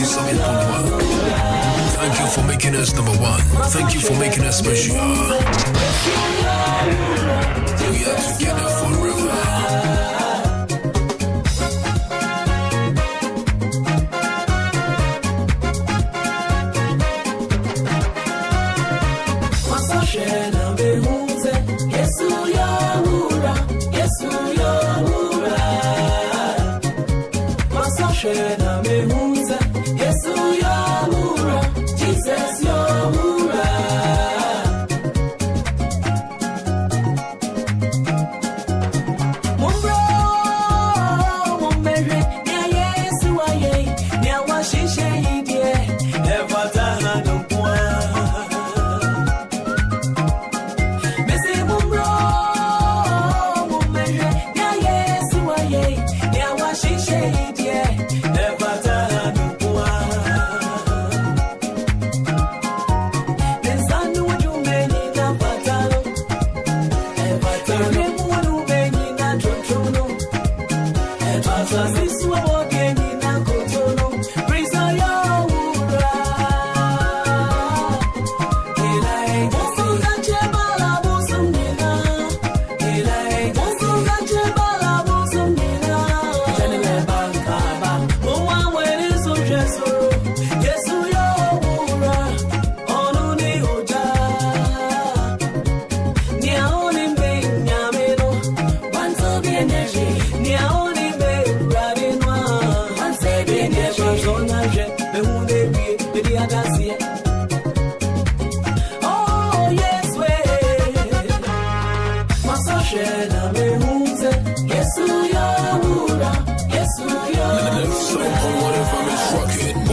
97.1. Thank you for making us number one. Thank you for making us special. We are together forever.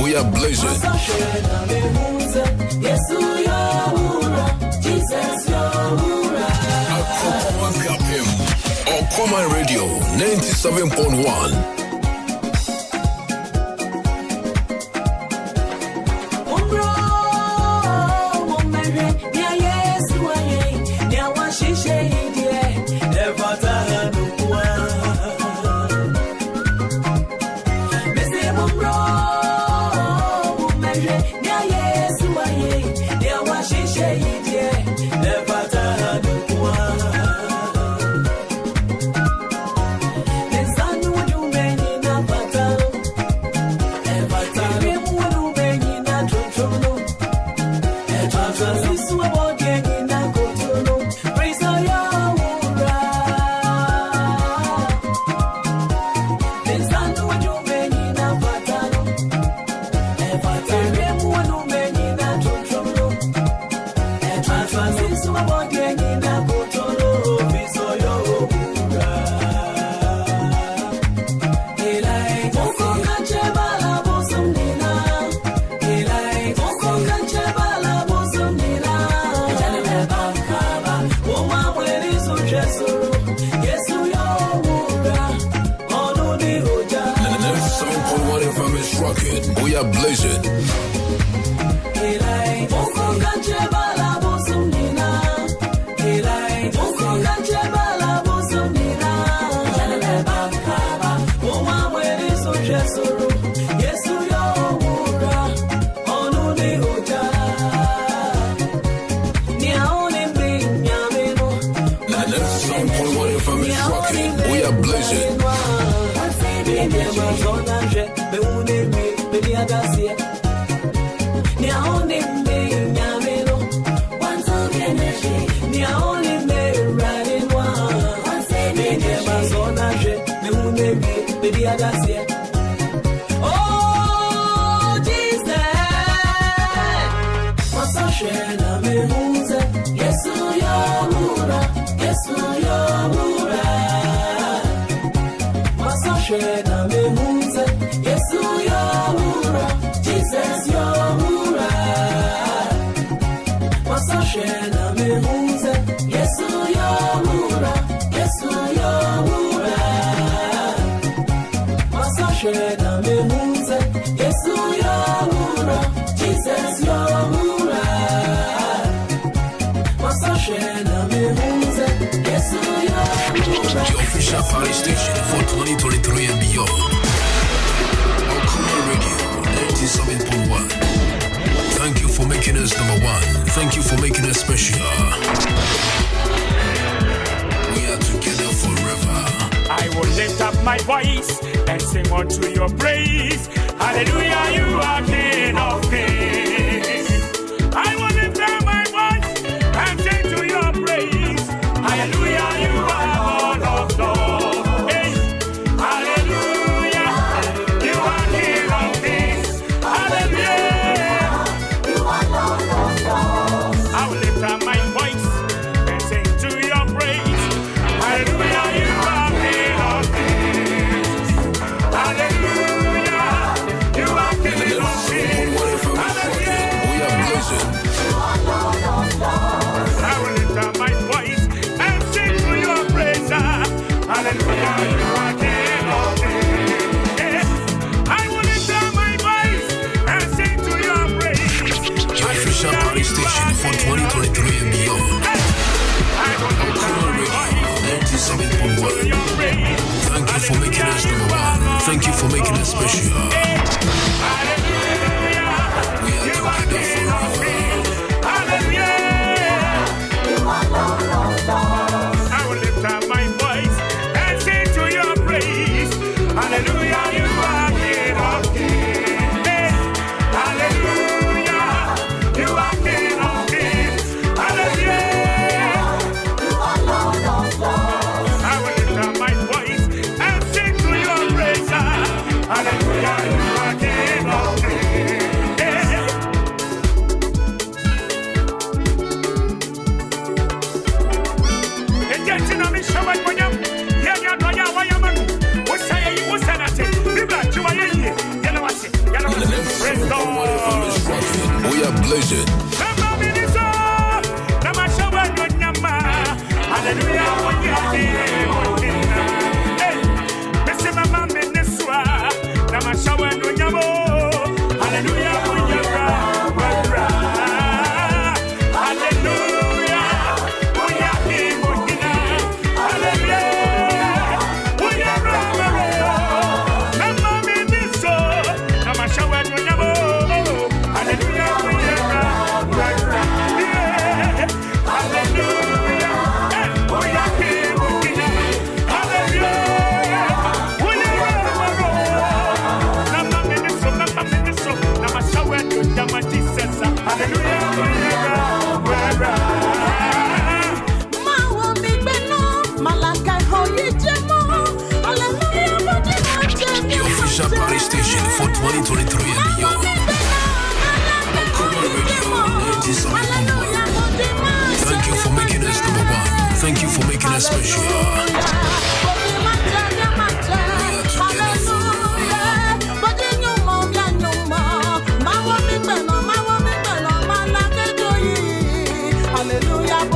We are blazing. Akropong-Akuapem, Okoman Radio 97.1. We are blazing. We are blazing. Oh, Jesus, The official party station for 2023 and beyond. Okoman Radio 97.1. Thank you for making us number one. Thank you for making us special. We are together forever. I will lift up my voice and sing unto your praise. Hallelujah, you are King of Kings. I will lift up my voice and sing to your praise. Hallelujah, you are Lord of Lords. Hey. Hallelujah, you are King of Kings. Hallelujah, you are Lord of Lords. I will lift up my voice and sing to your praise. Hallelujah, you are King of Kings. Hallelujah, you are King of Kings. Hallelujah, We are blessed. I will lift up my voice and sing to your praise. Hallelujah, you are King of Kings. I will lift up my voice and sing to your praise. Your official party station for 2023 and beyond. I will lift up my voice 97.1. to your praise. Thank you for making us number one. Thank you for making us special. Hallelujah, We are you are together King of forever. Kings. Hallelujah, I will lift up my voice and sing to your praise. Hallelujah, you are King of Kings. Hallelujah, you are King of Kings. Hallelujah, I will lift up my voice and sing to your praise. Hallelujah, you are King of Kings. We are blessed. Your official party station for 2023 and beyond. Okoman Kasa 97.1. Thank you for making us number one. Thank you for making us special. We are together forever. Hallelujah,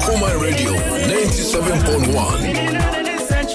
Okoman Radio 97.1.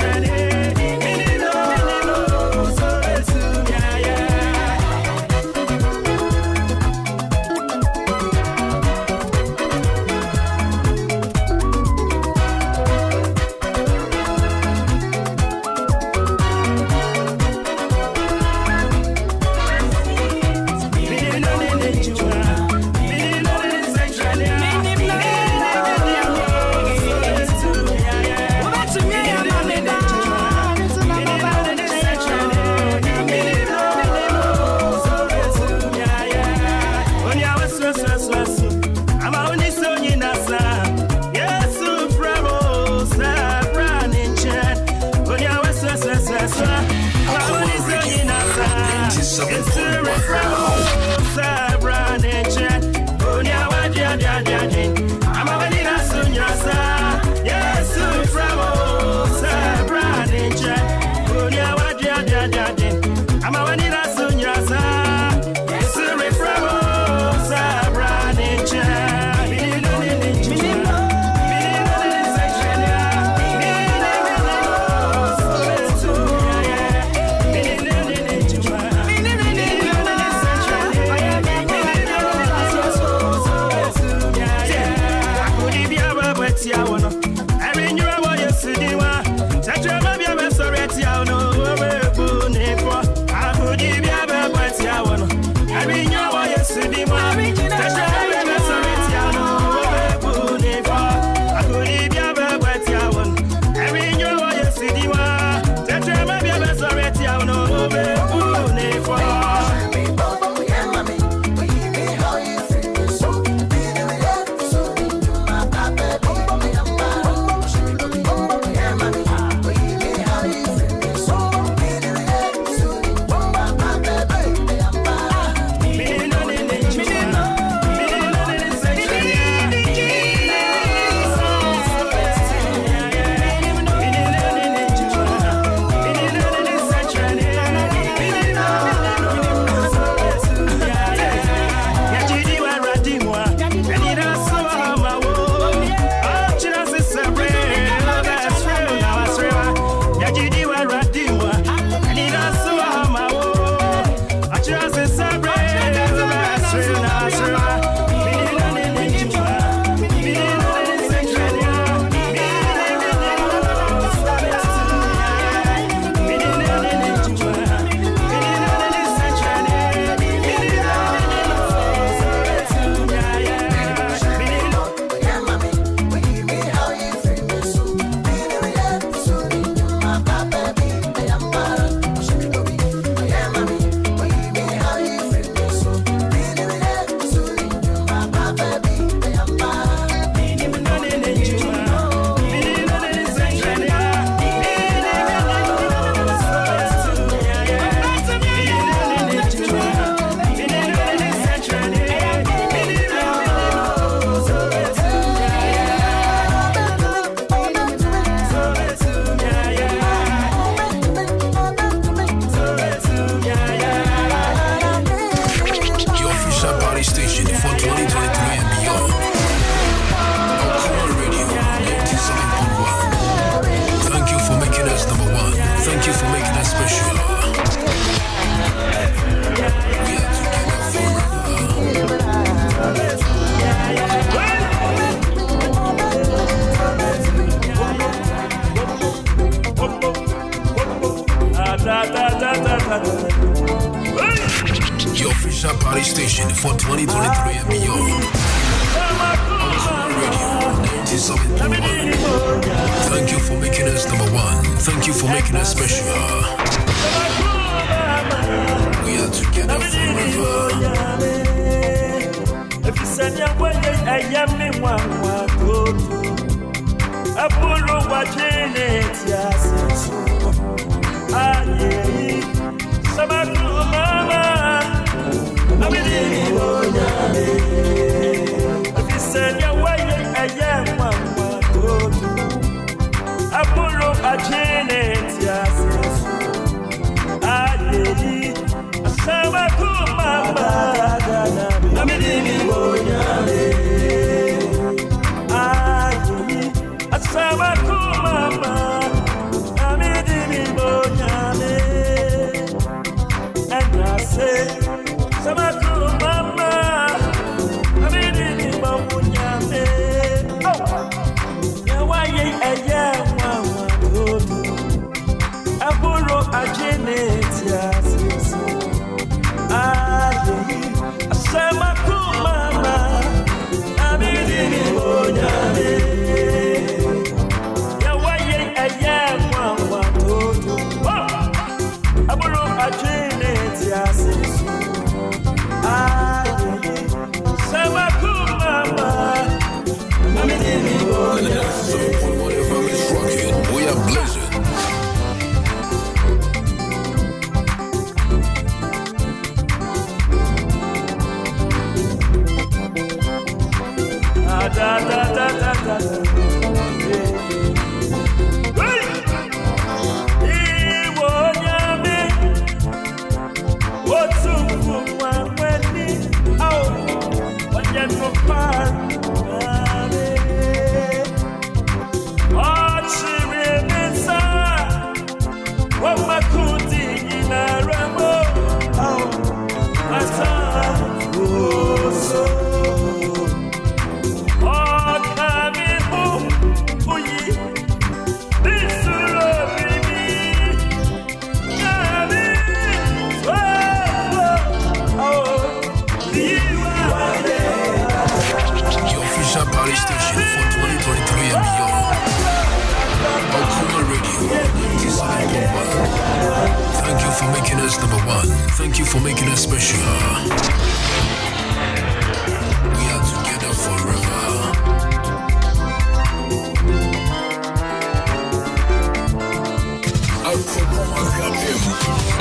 Your official party station for 2023 and beyond. Okoman Radio 97.1. Thank you for making us number one. Thank you for making us special. We are together forever. If you send your way, I am me one go to. I pull over Janet, yes. Aye, Sabatu Mama, I believe if you send your way, I am one go to. I pull over Janet, yes. Aye, Sabatu Mama, I believe Thank you for making us special. We are together forever. Akropong-Akuapem,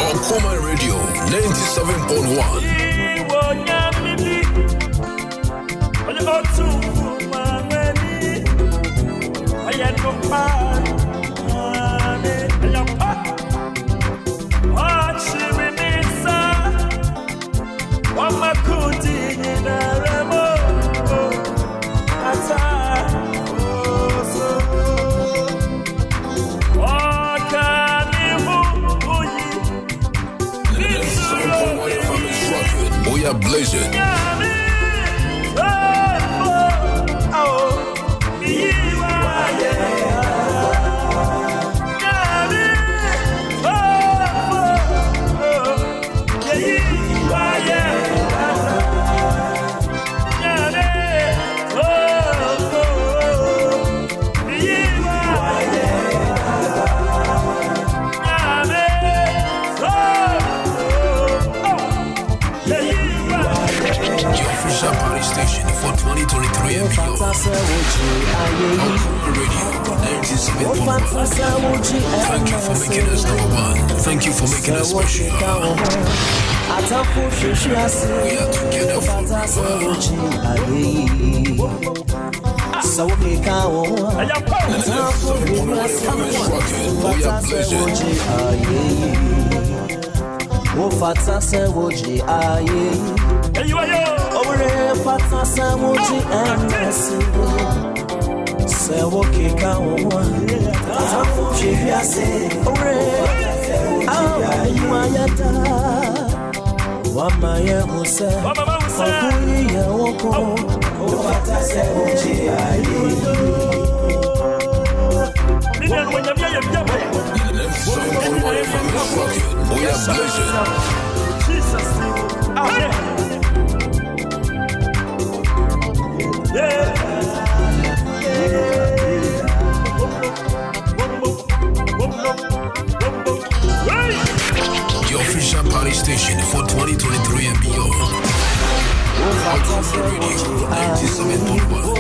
Okoman Radio 97.1. We are blazing. Station for 2023 and beyond. Okoman Radio 97.1. Thank you for making us number one. Thank you for making us special. We are together forever. We are blazing. Ore fata samuji endesi sewoke kawo tafu chifiase ore ayata wamaye huse okuyi ye woko fata samuji ayi Jesus Your official party station for 2023 and beyond. Amanfo Radio 97.1.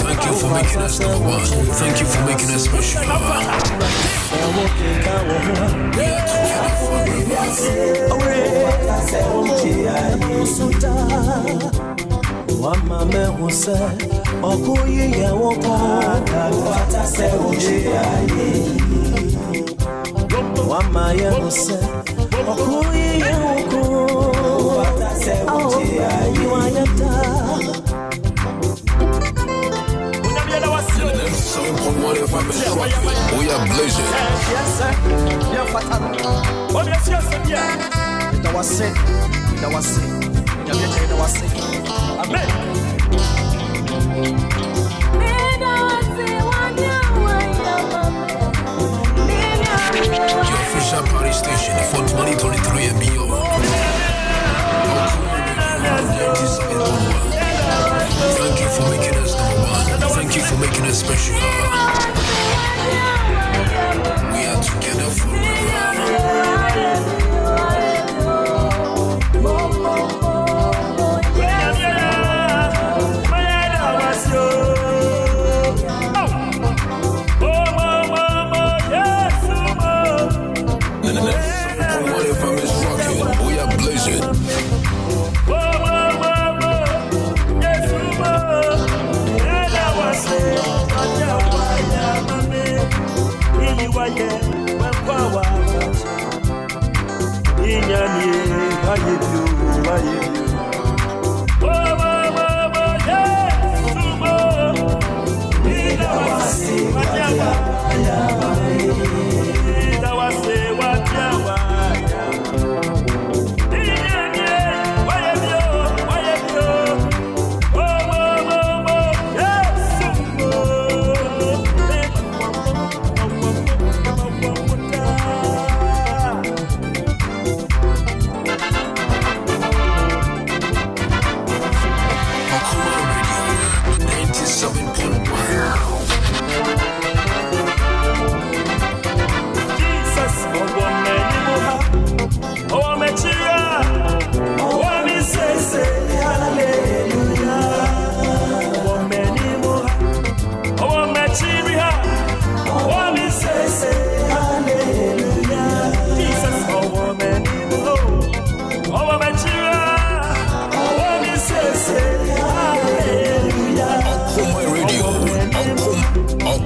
Thank you for making us number one. Thank you for making us special. We are together forever. Wama me huse okuyi ye woko fata se oji ayi wama ye huse okuyi ye woko fata se oji ayi wayata We are blazing. Yes sir, yeah fata. Oh yes yes yeah. That was it. Amen. Your official party station for 2023 and beyond. Thank you for making us number one. Thank you for making us special. We are together forever. We are blazing.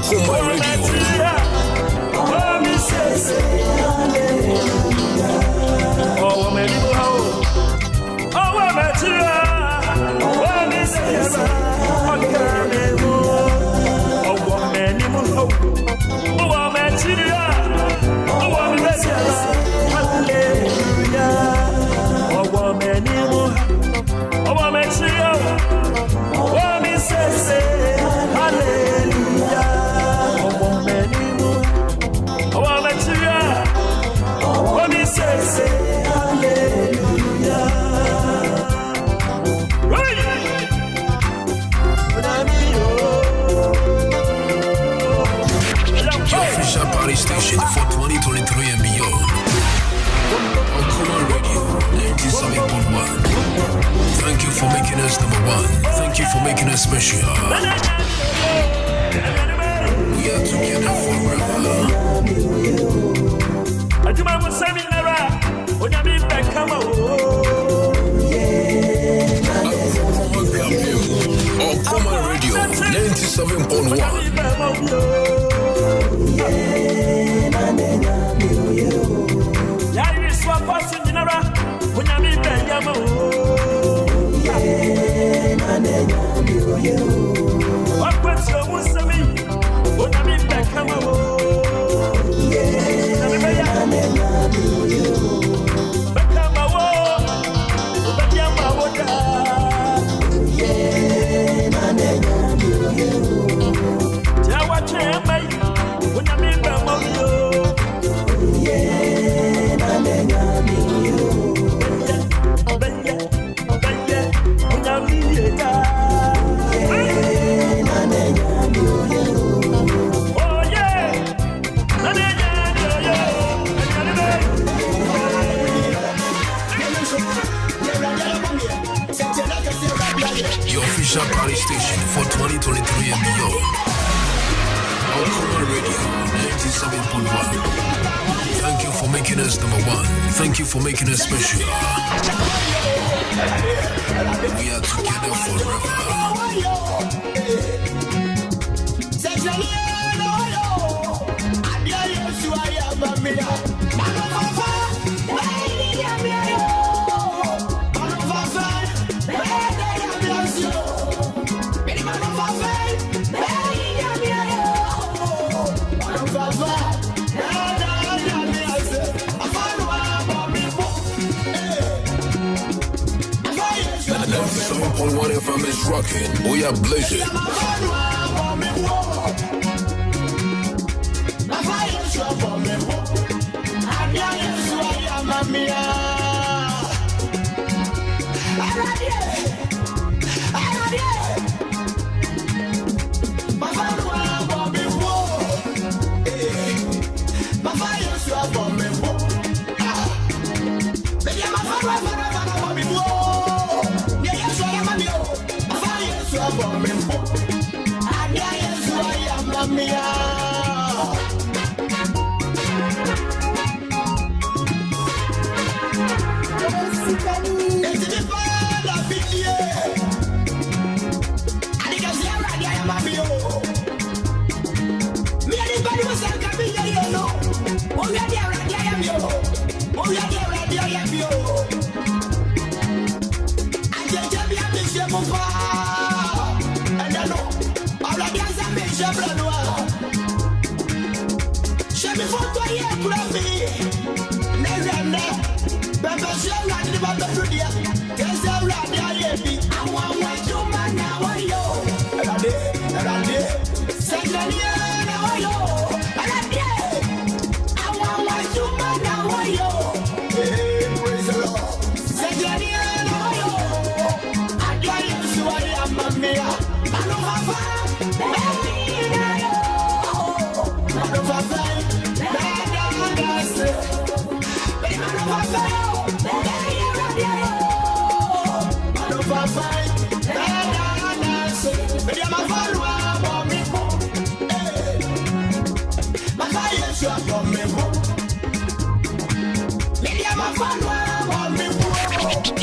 Okoman Radio. Station for 2023 and beyond. Okoman Radio 97.1. Thank you for making us number one. Thank you for making us special. We are together forever. Okoman Radio 97.1. Party station for 2023 and beyond. Okoman Radio 97.1. Thank you for making us number one. Thank you for making us special. We are together forever. What if I miss rocking? We are blazing.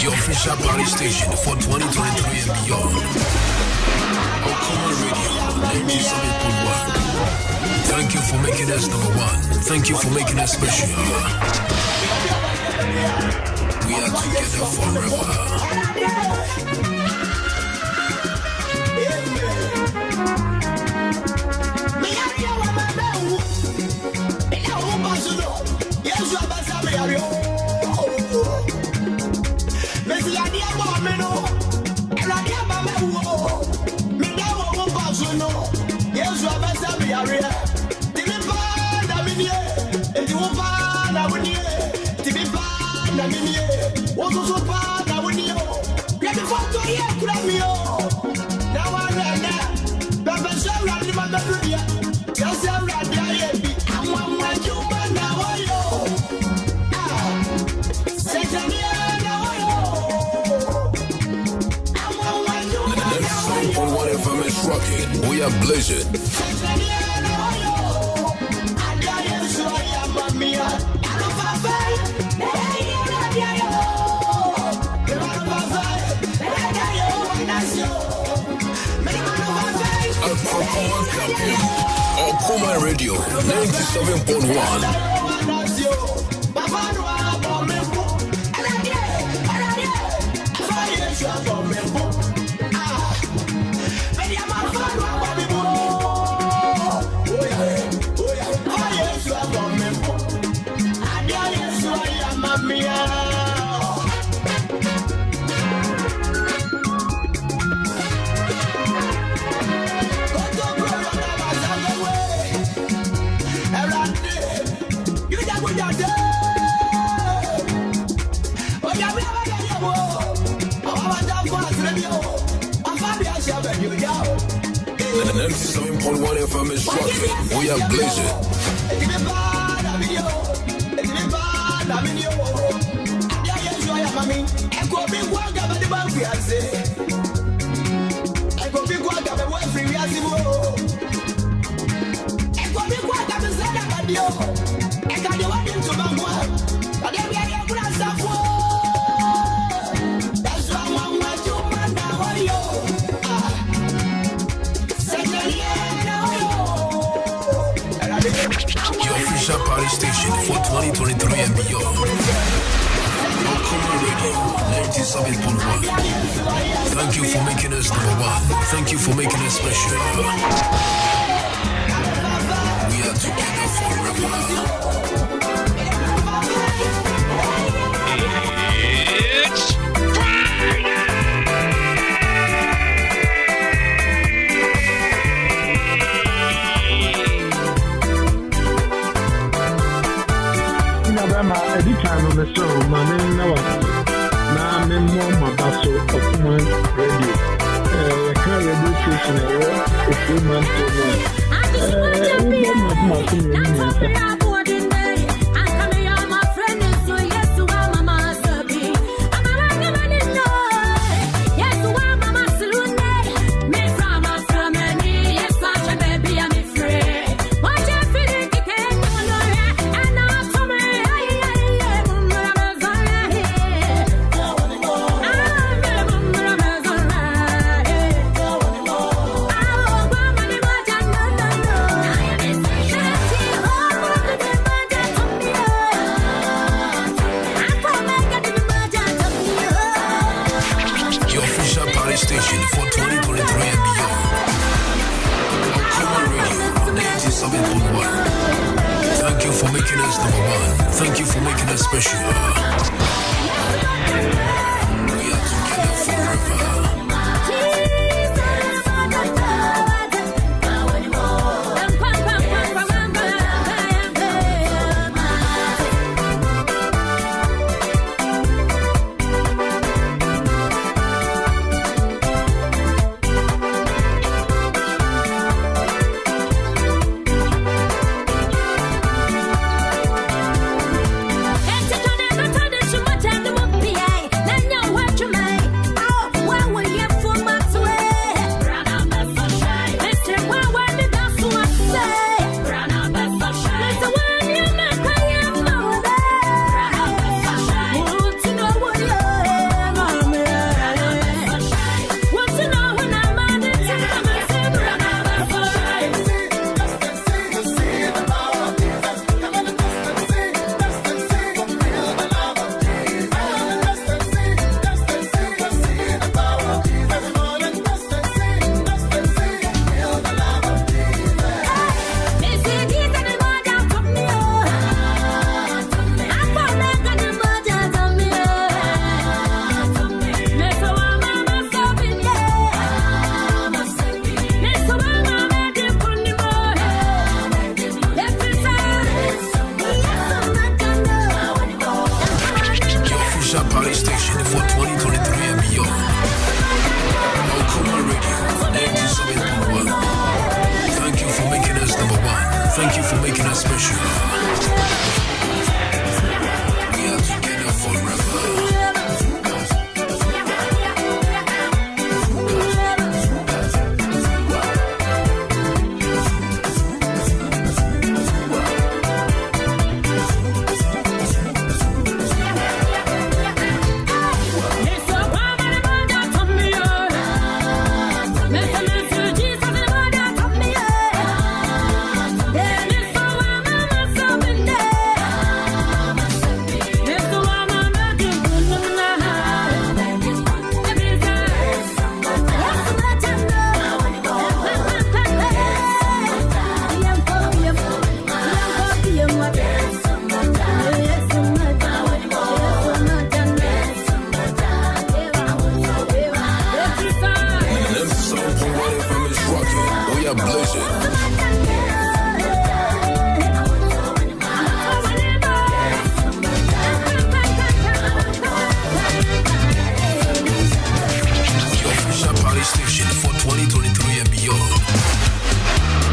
Your official party station for 2023 and beyond. Okoman Radio 97.1. Thank you for making us number one. Thank you for making us special. We are together forever. We are blazing. Akropong-Akuapem, Okoman Radio, 97.1. The 97.1 FM is rocking. We are blazing. Your official party station for 2023 and beyond. Okoman Radio 97.1. Thank you for making us number one. Thank you for making us special. We are together forever. It's Friday. Anytime on the show, my name now I'm more my basso of Okoman Radio. I can't radio station a few months ago. Station for 2023 and beyond. Okoman Radio 97.1. Thank you for making us number one. Thank you for making us special. We are together forever. Thank you for making us special. We are together forever. Station for 2023 and beyond.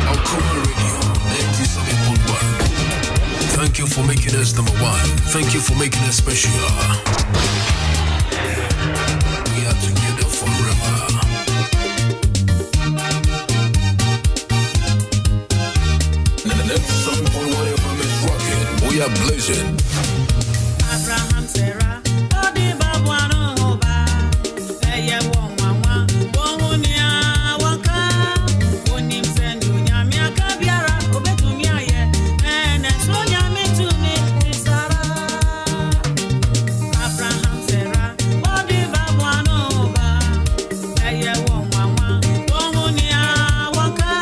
Okoman Radio 97.1. Thank you for making us number one. Thank you for making us special. We are together forever. We are blazing. Abraham, Sarah, Bobby, Babuano, Oba, Eye, Wong, Wonia, Waka, Wonim, Sendu, Yamia, Kabiara, Obetumia, and Sonia, me to me, Sarah. Abraham, Sarah, Bobby, Babuano, Oba, Eye, Wong, Wonia, Waka,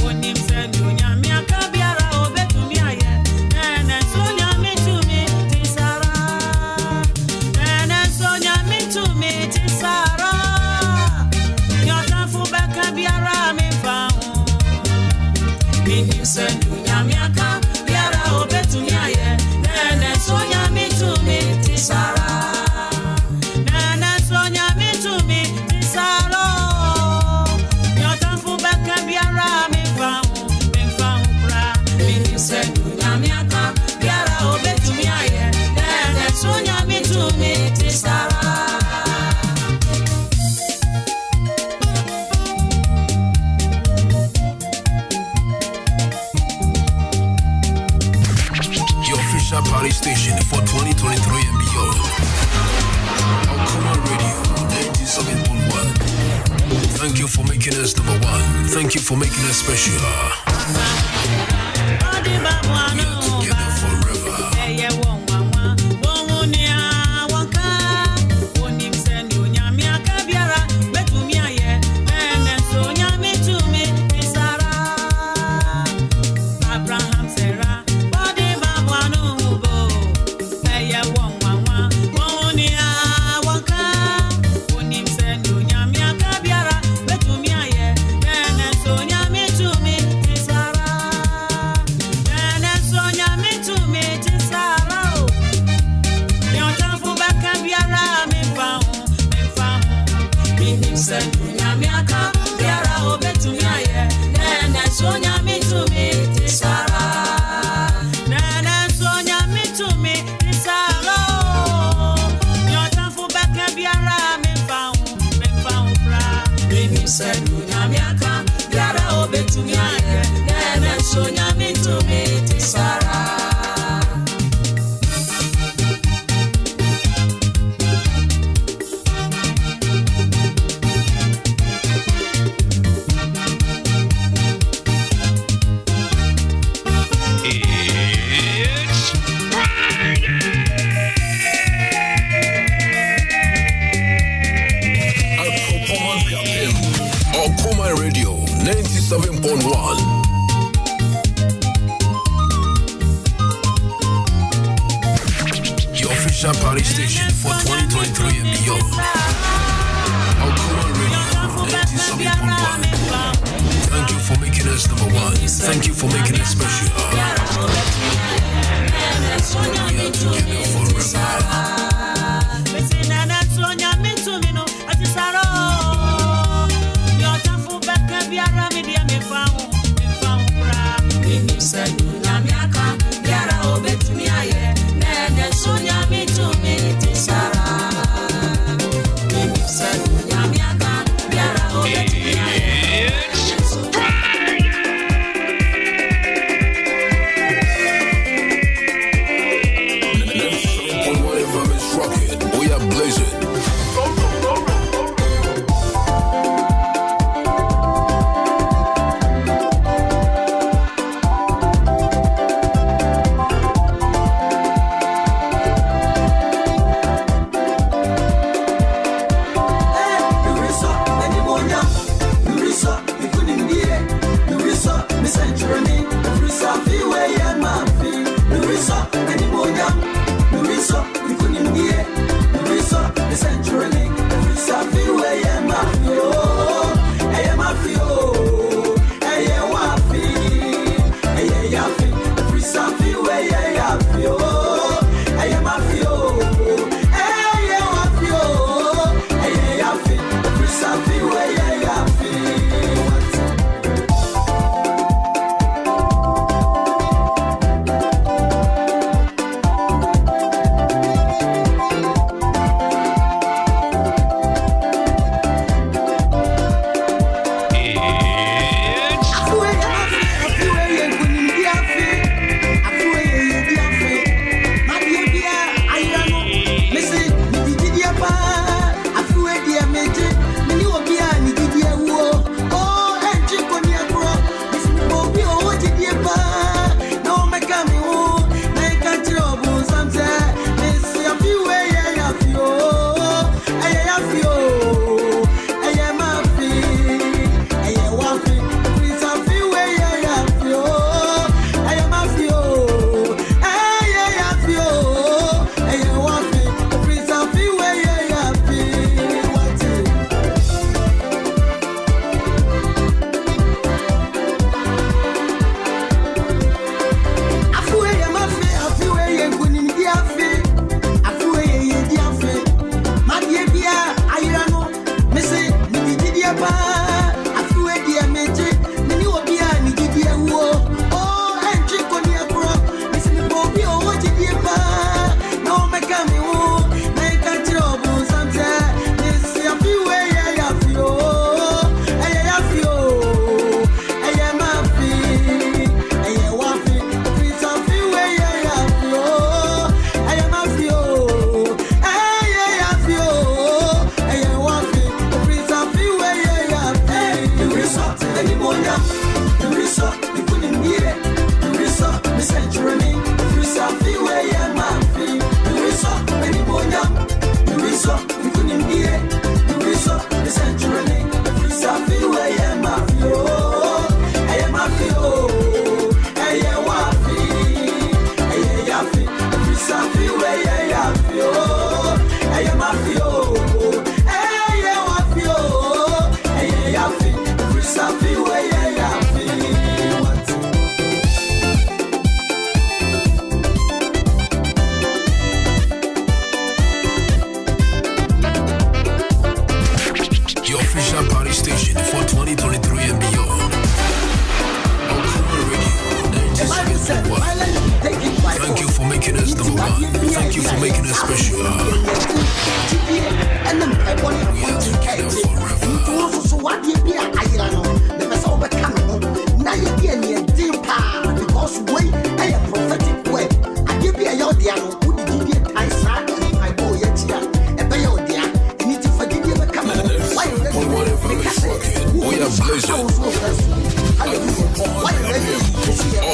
Wonim, Sendu, Yamia, Kabiara, Obetumia, and Sonia, me to me, Sarah. And Sonia, me to me, Sarah. Your tafu baka biara me found. Mini sendu nyamiaka biara obetumia ye. Nene Sonia, me to me, Sarah. Nene Sonia, me to me, Sarah. Your tafu baka biara me found pra. Mini sendu nyamiaka biara obetumia ye. Nene Sonia, me to me, Sarah. Your official party station for 2023 and beyond. Okoman Radio 97.1. Thank you for making us number one. Thank you for making us special. We are together forever. Abraham, Sarah, Body Babuano, Eye, Wong, Wonia, Waka, Wonim, Sendu, Yamia, Kabiara, Betumia, and Sonia, me to me, Sarah. And Sonia, me to me, Sarah. Your tafu baka biara me found. Minim sendu nyamiaka biara obetumia ye. And Sonia, me to me, Sarah. And Sonia, me to me, Sarah. Your tafu baka biara me found pra. Minim sendu nyamiaka biara obetumia ye. And Sonia, me to me, Sarah. It's Friday. Akropong-Akuapem. Okoman Radio 97.1. Your official party station for 2023 and beyond. Okoman Radio 97.1. Thank you for making us number one. Thank you for making us special. We are together forever. Your tafu baka biara me dia me found pra.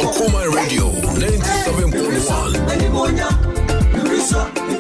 Okoman Radio 'Cause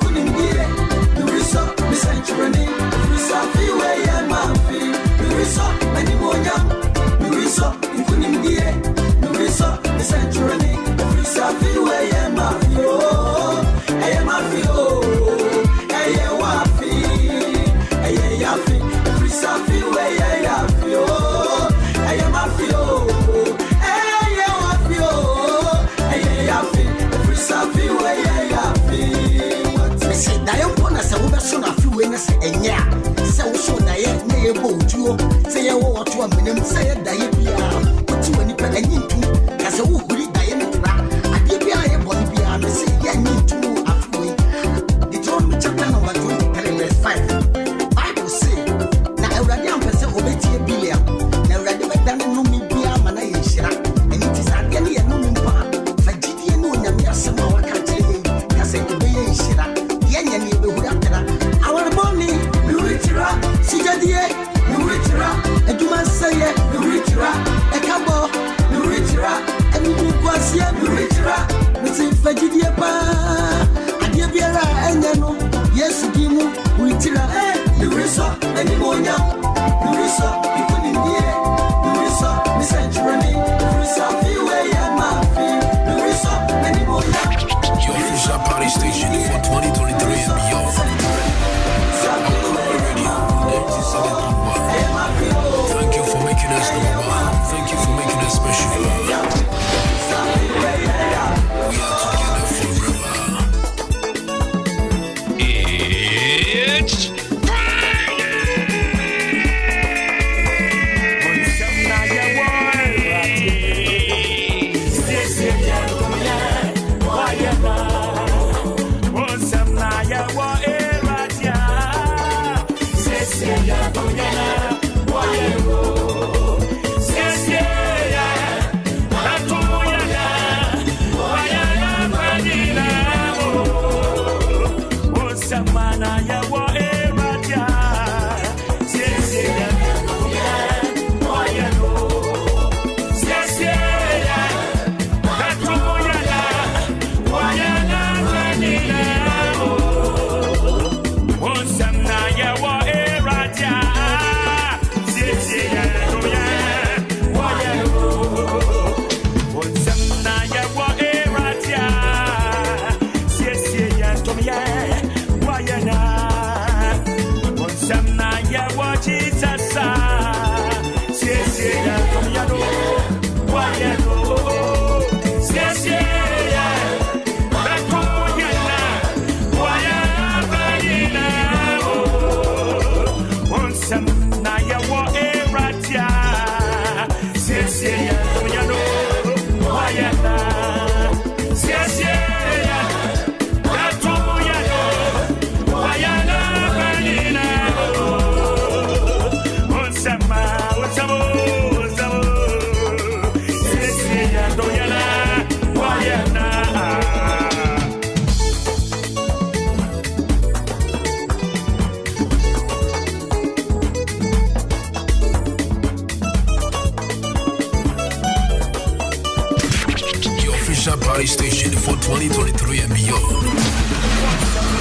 official party station for 2023 and beyond.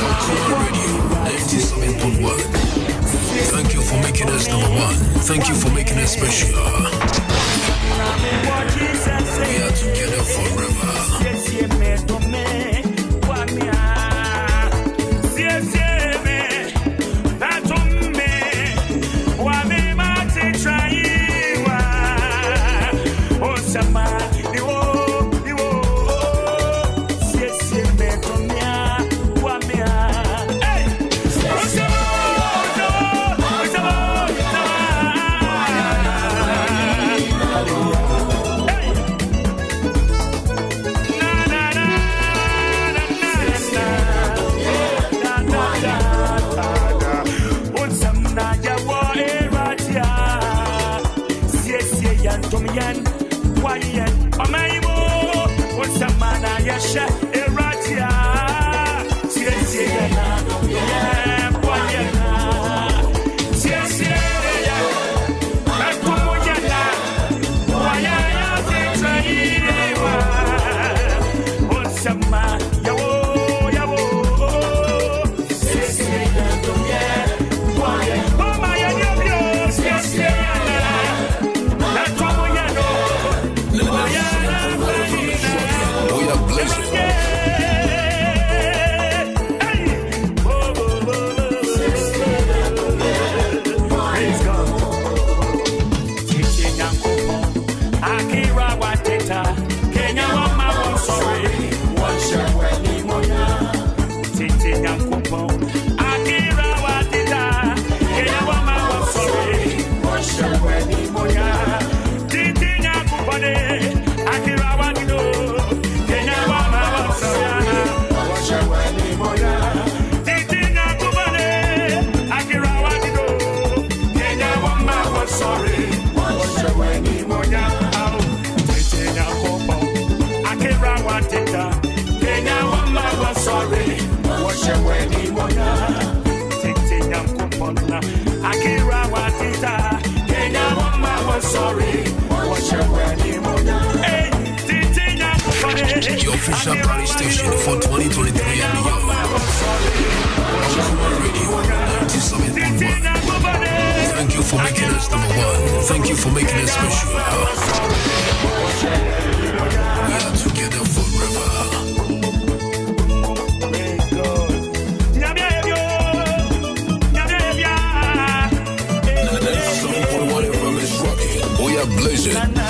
Okoman Radio 97.1. Thank you for making us number one. Thank you for making us special. We are together forever. Your official party station for 2023 and beyond. Okoman Radio 97.1. Thank you for making us number one. Thank you for making us special. We are together forever. We are blazing.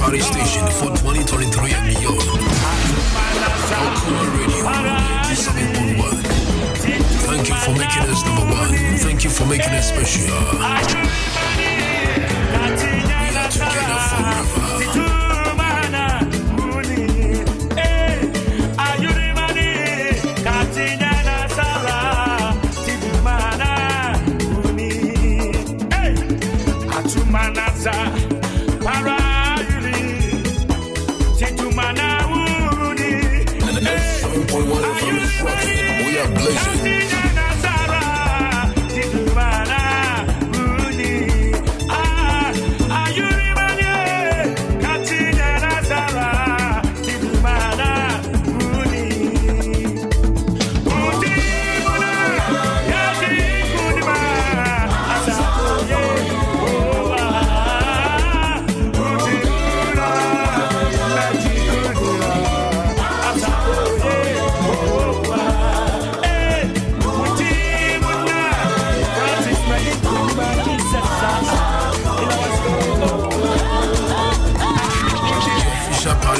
party station for 2023 and beyond. Okoman Radio 97.1. Thank you for making us number one. Thank you for making us special. We are together forever. And the next 7.1 FM is rocking. We are blazing.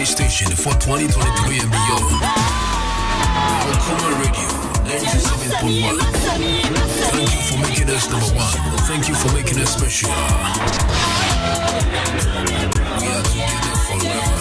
Station for 2023 and beyond. Okoman Radio 97.1. Thank you for making us number one. Thank you for making us special. We are together forever.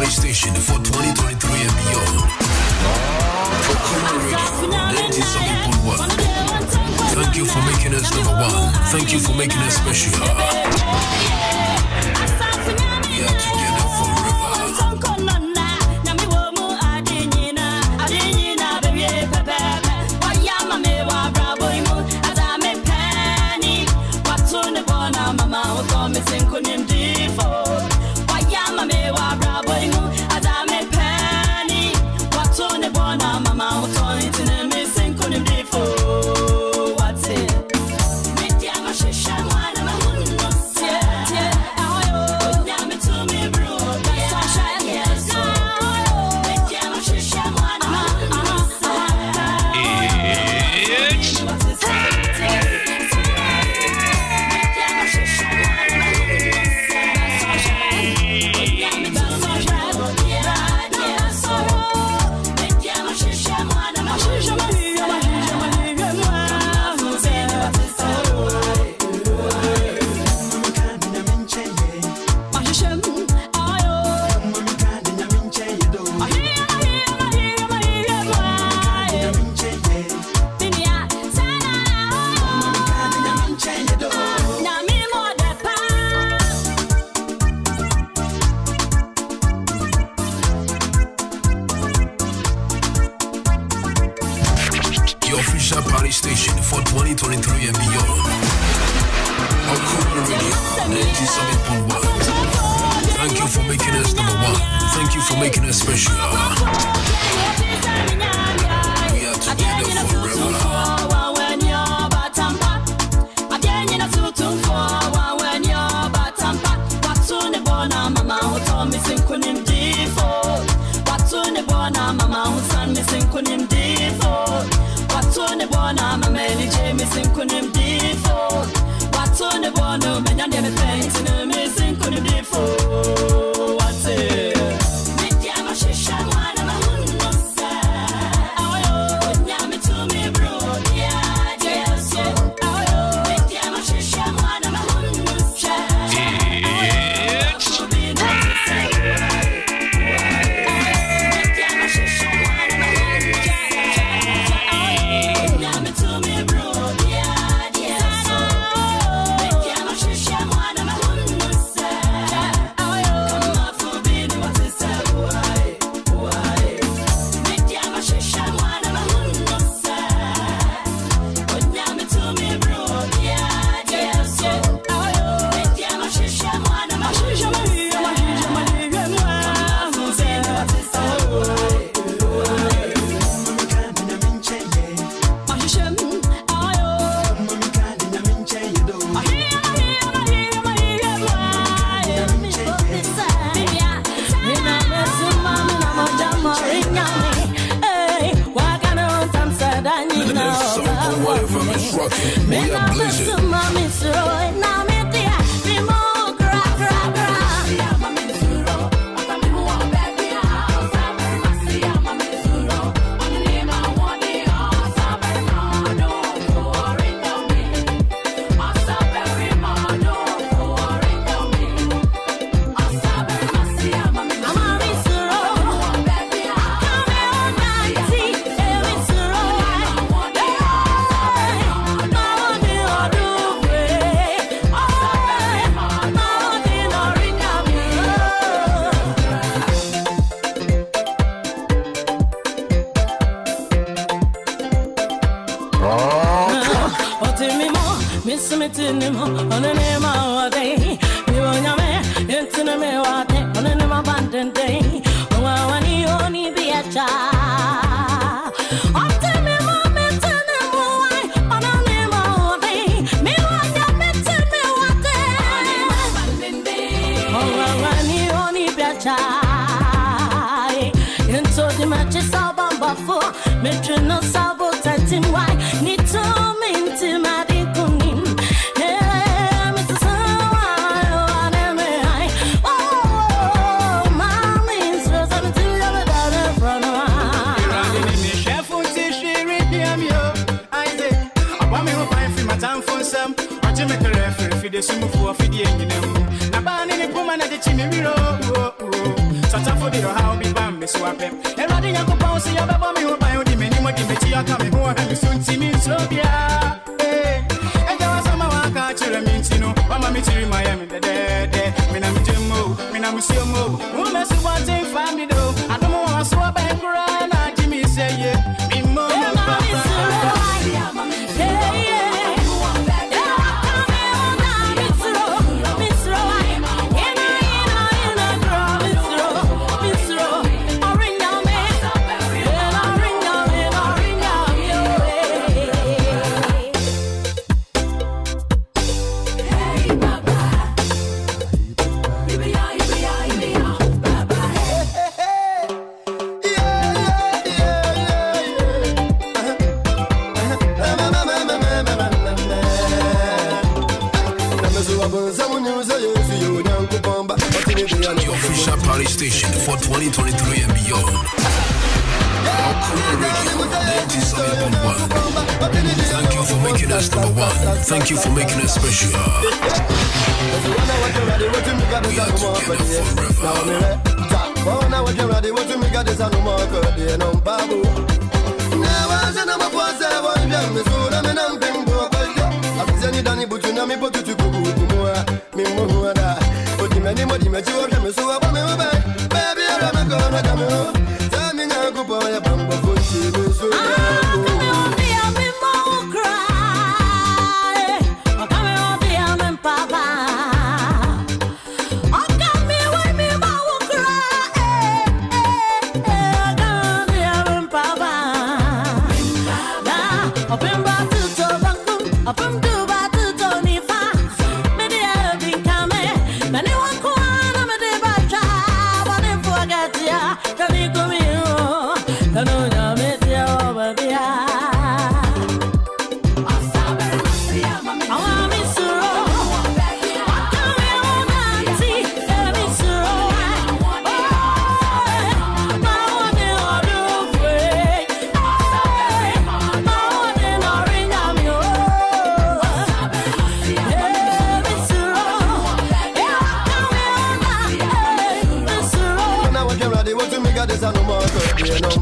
Station for 2023 and beyond. Okoman Radio 97.1. Thank you for making us number one. Thank you for making us special. We are together forever. Station for 2023 and beyond. Okoman Radio 97.1. Thank you for making us number one. Thank you for making us special. We are together forever. I'm a man, Jameson couldn't be for what's on the bono, and I never thanks in a missing couldn't be for what's it. From is rocking. We are blazing. on the name of day. You want your man, it's in the mirror, on the name of abandoned day. Oh, I want you only be a child. Oh, tell me, mom, it's in the moonlight, on the name of day. Me want your man, tell me what day. Oh, I want you only be a child. Into the matches of Baffuor, Metro no sabo tatim why, need to minty madi kunim. Oh, mommy's was on the front of I say, I want me to buy my time for some. Watch him make a referee for the sumo for the engine. Nabani woman at the chimney road. Sata for the how be bam me swap him. And riding a couple see a baby who buy the many more dimity are coming home and soon see me so yeah. And there was some one catch a mintino. Mama me to Miami the dead. Minam Jimmo, Minam Siomo. Woman see one thing for me though. I don't want to swap and cry. Jimmy say yeah. Me more. Your official party station for 2023 and beyond. Okoman Radio 97.1. Thank you for making us number one. Thank you for making us special. We are together forever.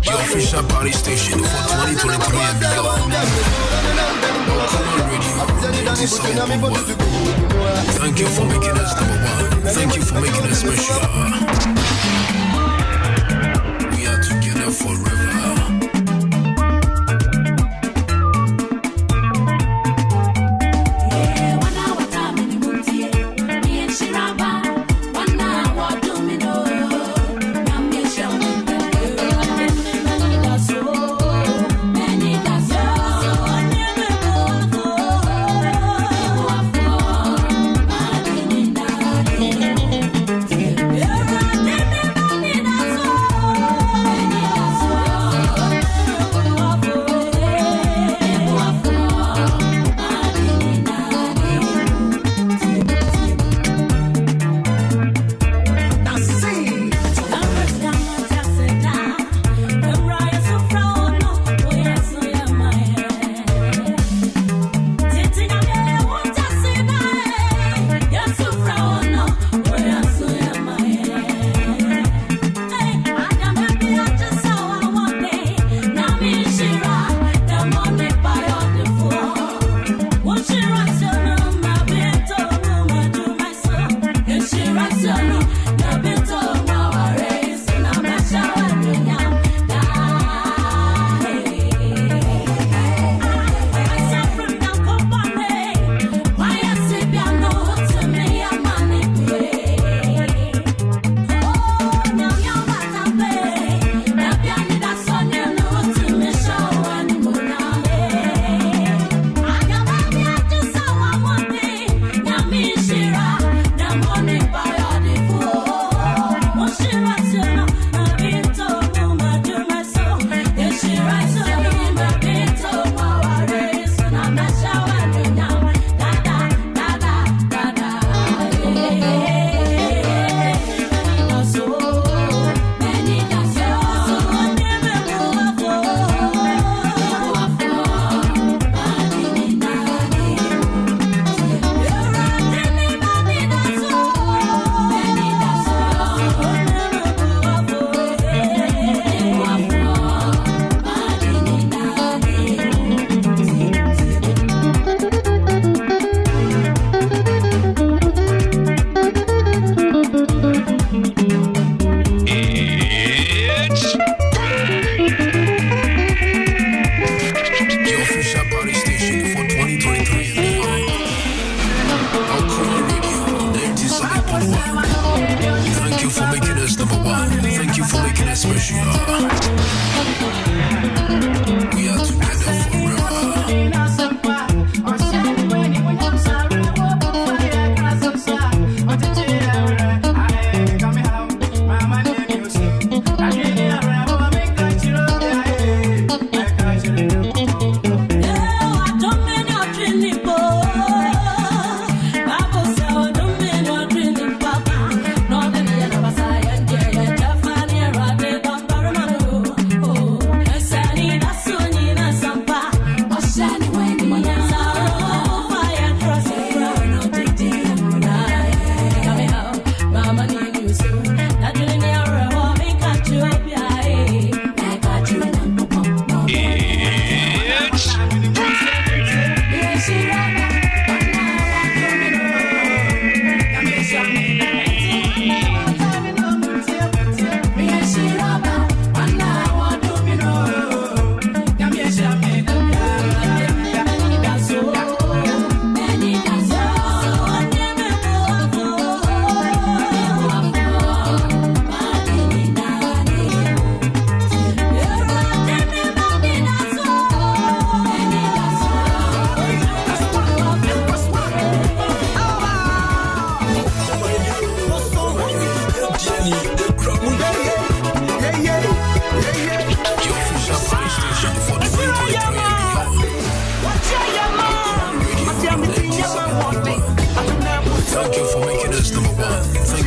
Your official party station for 2023 and beyond. Okoman Radio 97.1. Thank you for making us number one. Thank you for making us special. We are together forever. Yeah.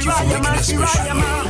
Thank you for making us special.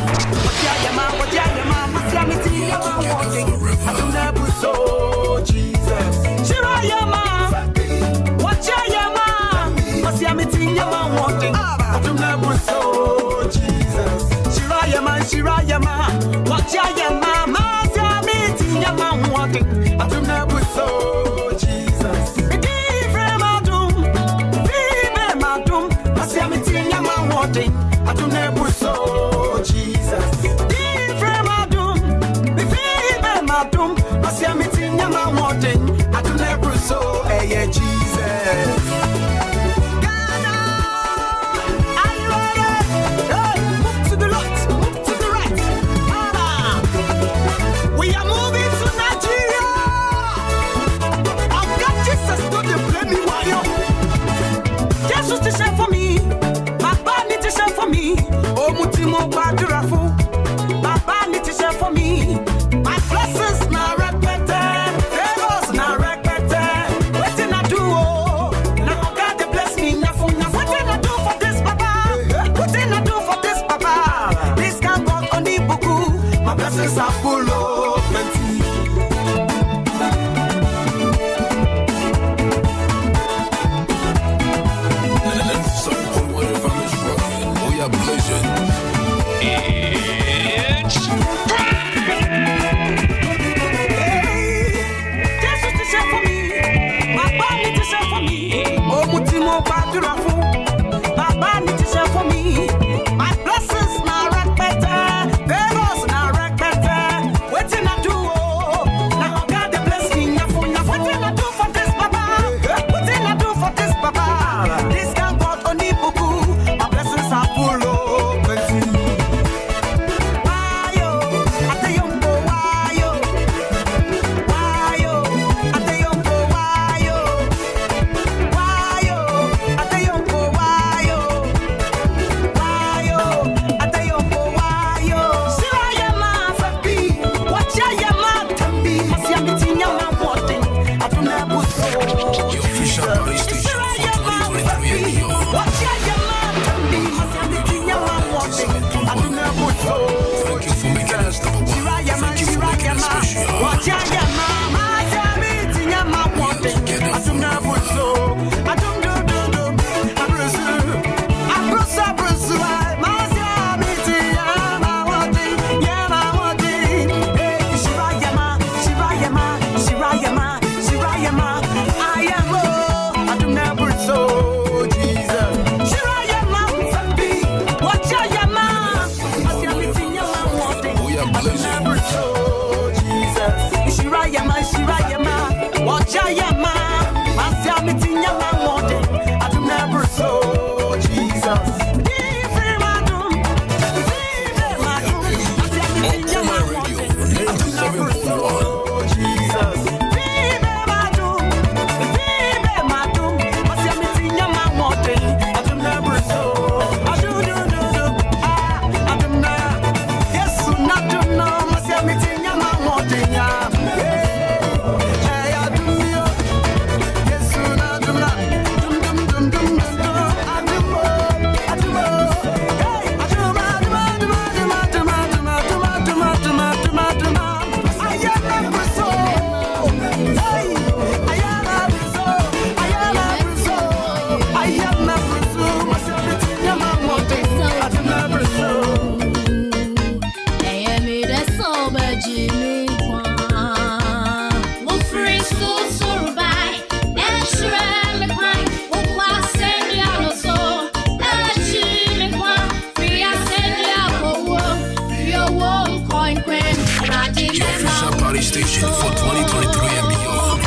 Station for 2023 and beyond.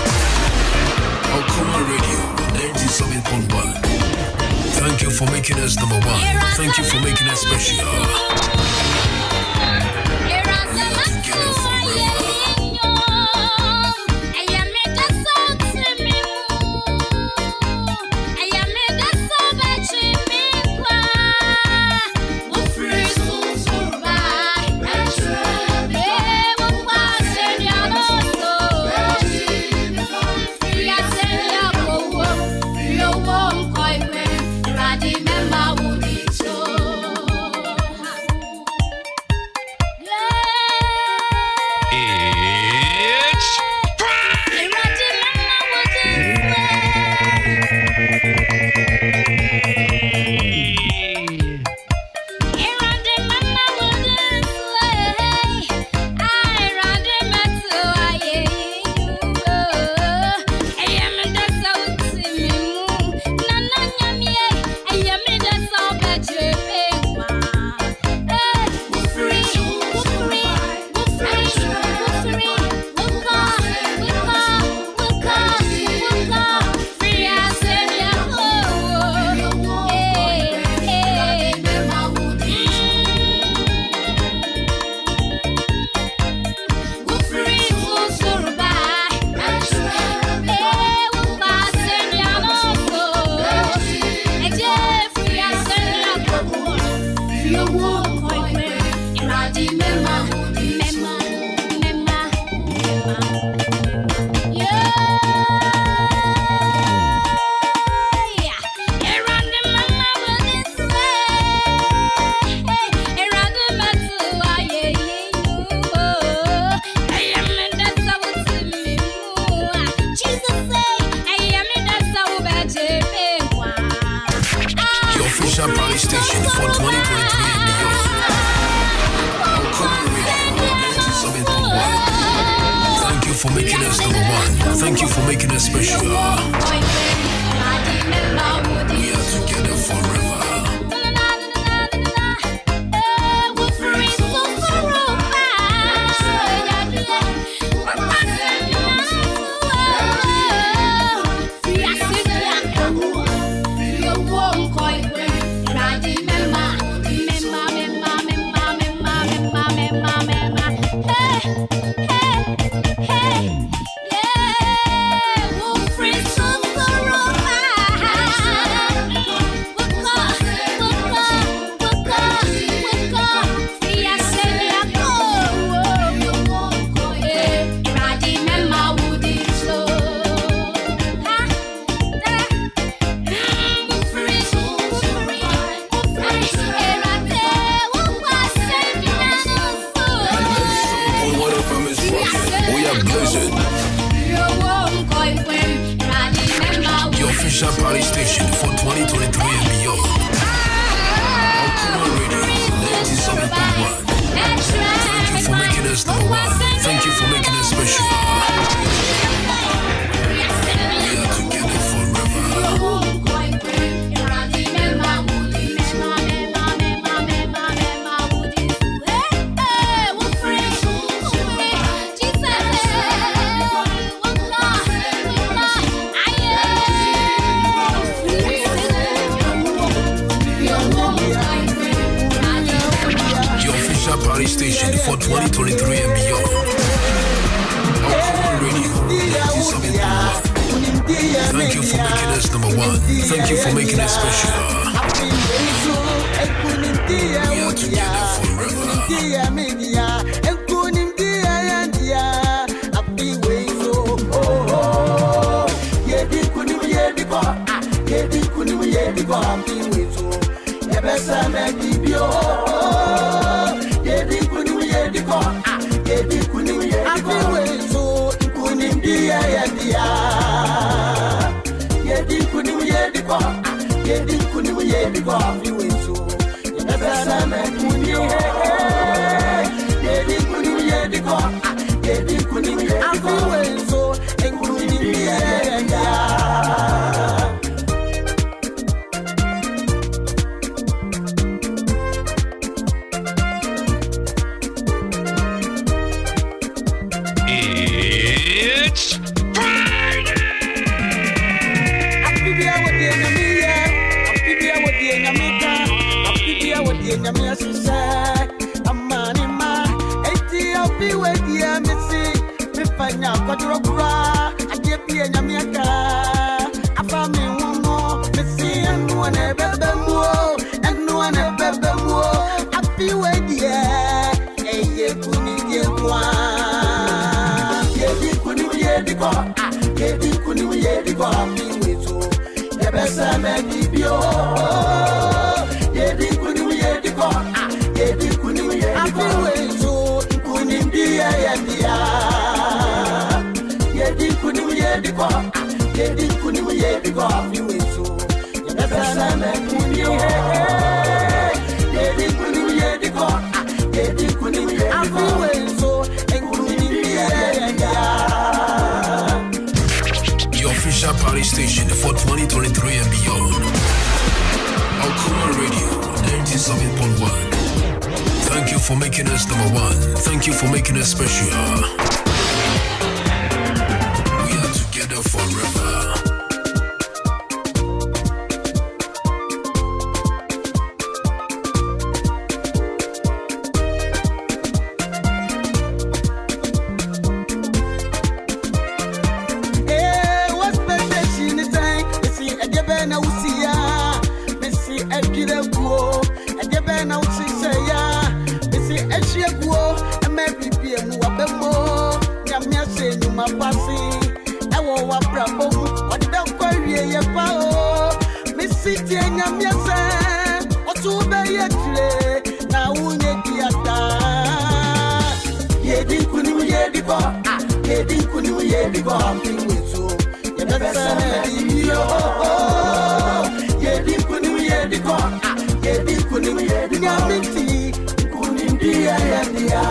Okoman Radio 97.1. Thank you for making us number one. Thank you for making us special. Station for 2023 and beyond. Thank you for making us number one. Thank you for making us special. We are together forever. Party station for 2023 and beyond. Okoman Radio 97.1. Thank you for making us number one. Thank you for making us special. We are together forever. Party station for 2023 and beyond. Okoman Radio 97.1. Thank you for making us number one. Thank you for making us special. We are together forever. Party station for 2023 and beyond. Okoman Radio 97.1. Thank you for making us number one. Thank you for making us special. We are together forever. Wajebe na usise ya Misi eshie guo MPPM wabemo Nyamia se nyuma pasi Ewo wabra bomu Wadida kwa ye pao Misi tie nyamia se Otube ye tule Na unye diata Yedi kunimu yedi ko Yedi kunimu yedi ko Ampiwetu Yebesa yo Yedi kunimu yedi ko Yedi kunimu yedi Nyamiti Kunindia yandia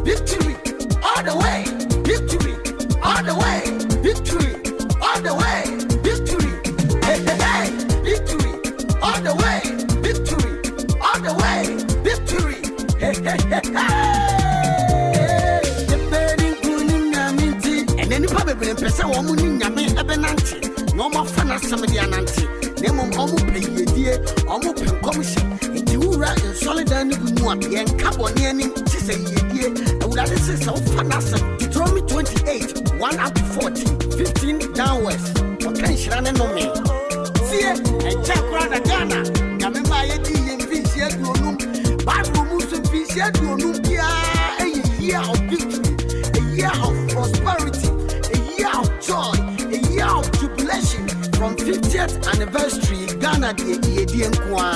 Victory all the way Victory all the way Victory all the way Victory hey hey hey Victory all the way Victory all the way Victory hey hey hey hey Depending kunim nyamiti And then you probably pesa womu ni nyame ebe nanti No more fana samedi ananti Nemom omu peye die Omu penkomishe Inti ura in solidani bunua Yen kabo nieni Tise yedie Udade sisa ufana sam Deuteronomy 28 1 up to 14 15 downwards Okan shirane no me Sie Enche kurada Ghana Nyamema yedi yemfinsi edu onum Bible musu mfinsi edu onum Kia a year of victory A year of prosperity A year of joy A year of jubilation From 50th anniversary Ghana die die nkwa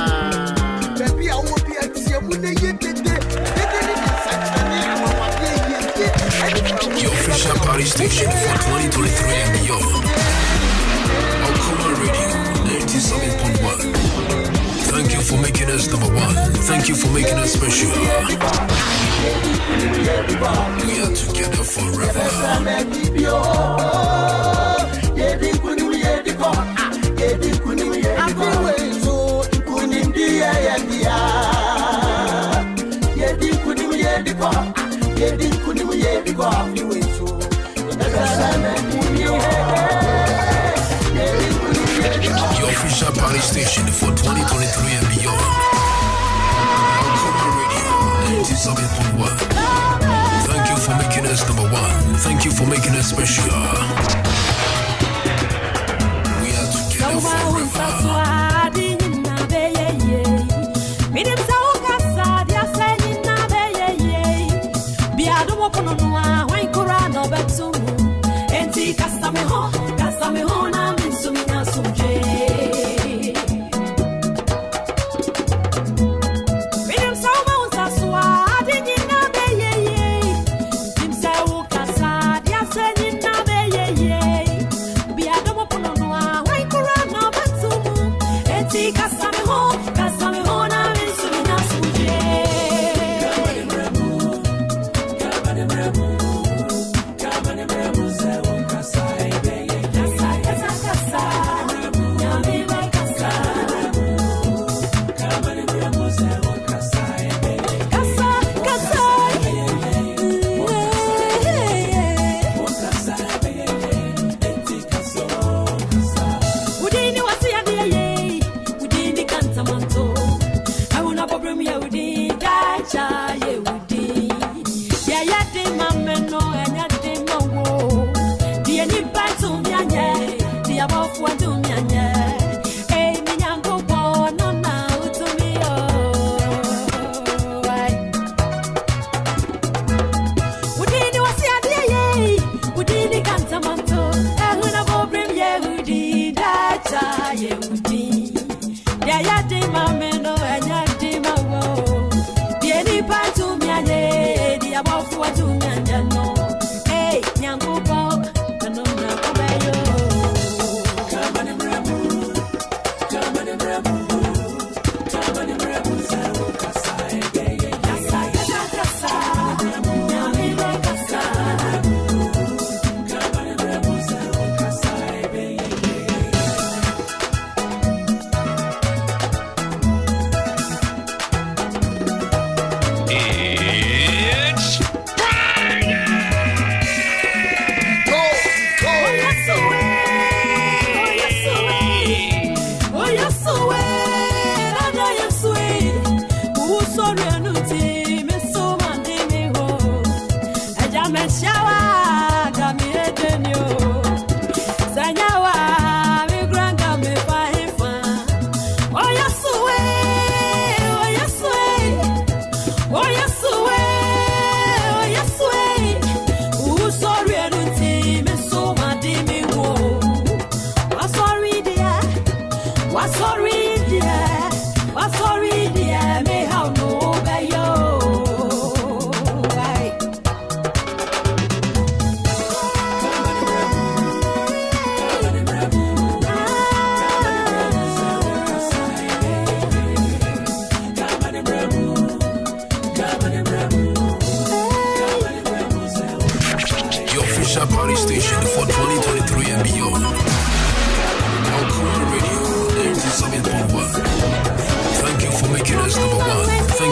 Baby I will be at Siamune yedede Your official party station for 2023 and beyond. Okoman Radio 97.1. Thank you for making us number one. Thank you for making us special. We are together forever. Your official party station for 2023 and beyond. Okoman Radio 97.1. Thank you for making us number one. Thank you for making us special. We are together forever.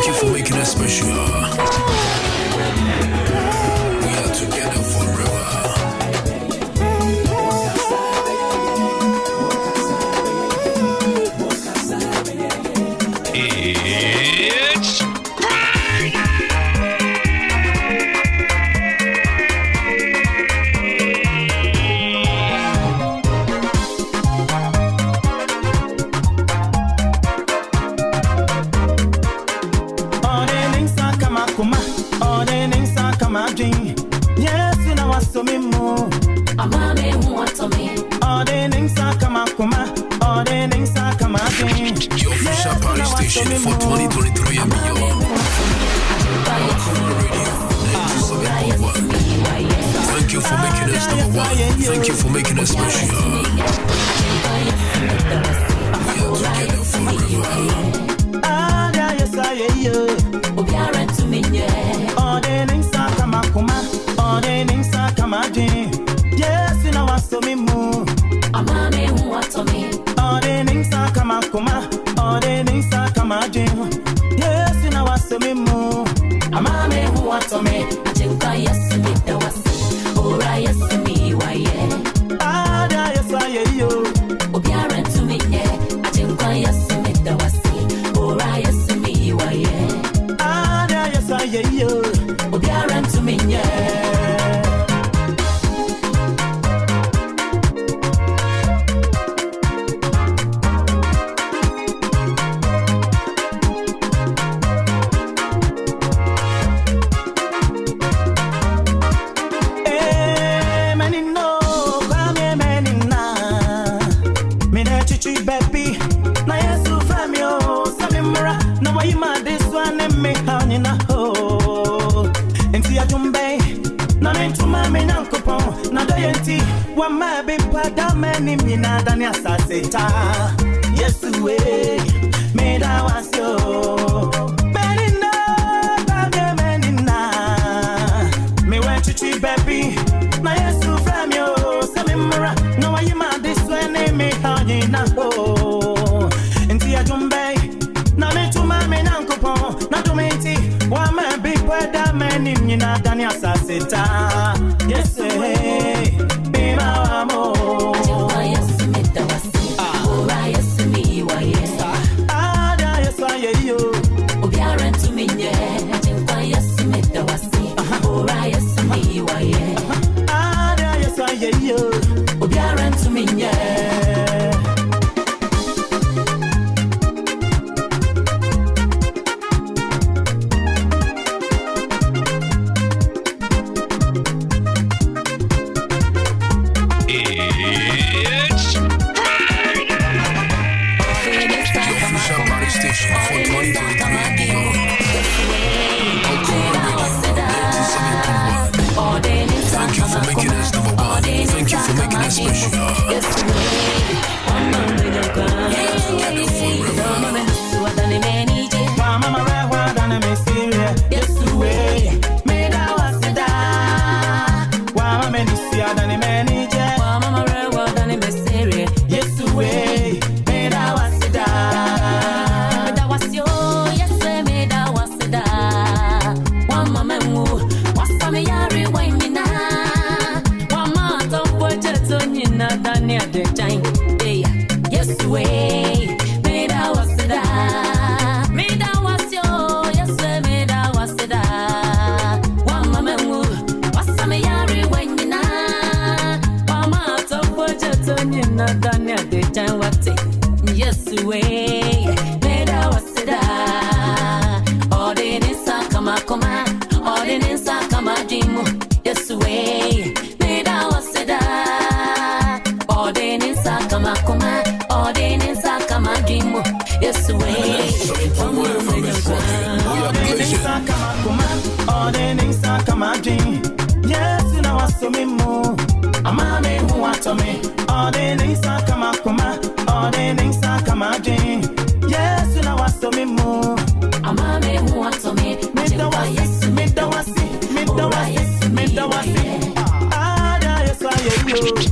Thank you for making us special. We are together forever. It's Friday! Yes, you know what's to me more. Amame want to me. All the things are come up, all the things are come up. Your official party station for 2023 and beyond. Okoman Radio, 97.1. Thank you for making us number one. Thank you for making us special. We are together forever. Yes, I hear. To me, yeah. All the things are come up, all the things are come up. Yes, you know what's to me more. Amame who want to me. All the things are come up, all the things are come up. Yes, you know what's to me more. Amame who want to me. I think I yes me the was. Oh, yes me why yeah. Yes, I hear you. Obiara to me, yeah. I think I yes me the was. Oh, yes me why yeah. Yes, I hear you. Obiara to me, yeah. One may be Padamani Mina than Yassaseta. Yes, we made our so. Menina, Menina. Me went to cheap baby. My yes to from you. Samimura. No, I am this one. Me how you know. And Tia Jumbe. Name to my men uncle Pon. Not to me. One may be Padamani Mina than Yassaseta. Yes, we.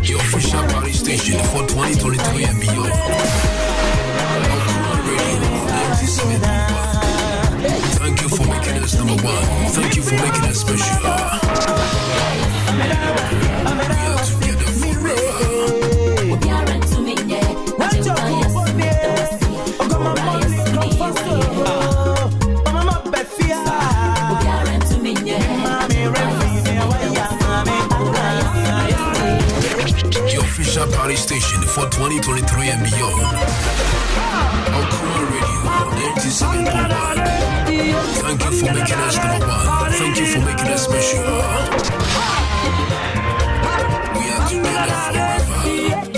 Your official party station for 2023 and beyond. number one. Thank you for making us special. We are together forever. Your official party station for 2023 and beyond. Okoman Radio 97.1. Thank you for making us number one. Thank you for making us special. We are together forever.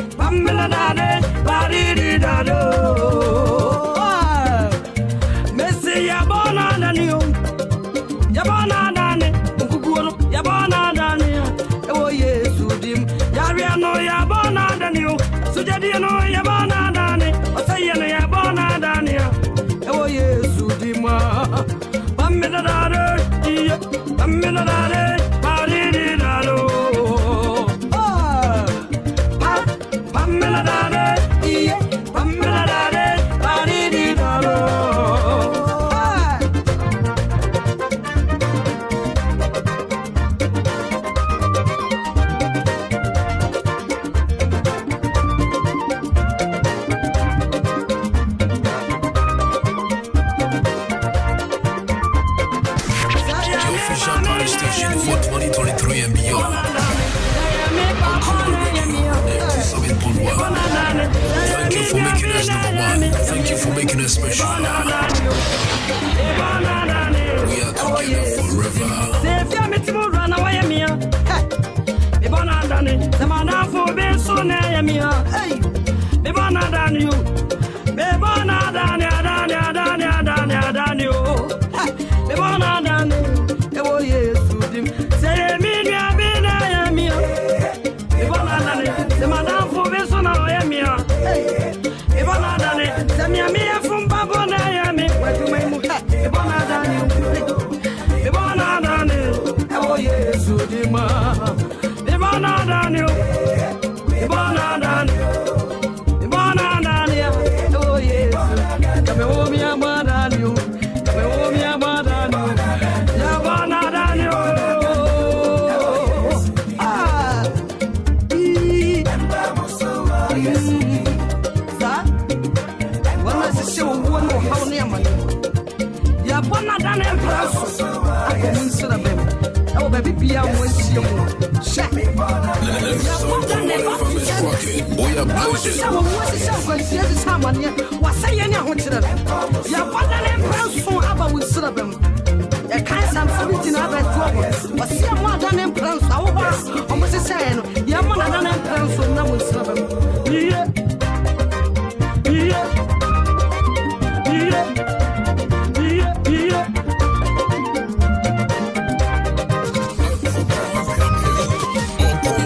Thank you for making us special. We are together forever.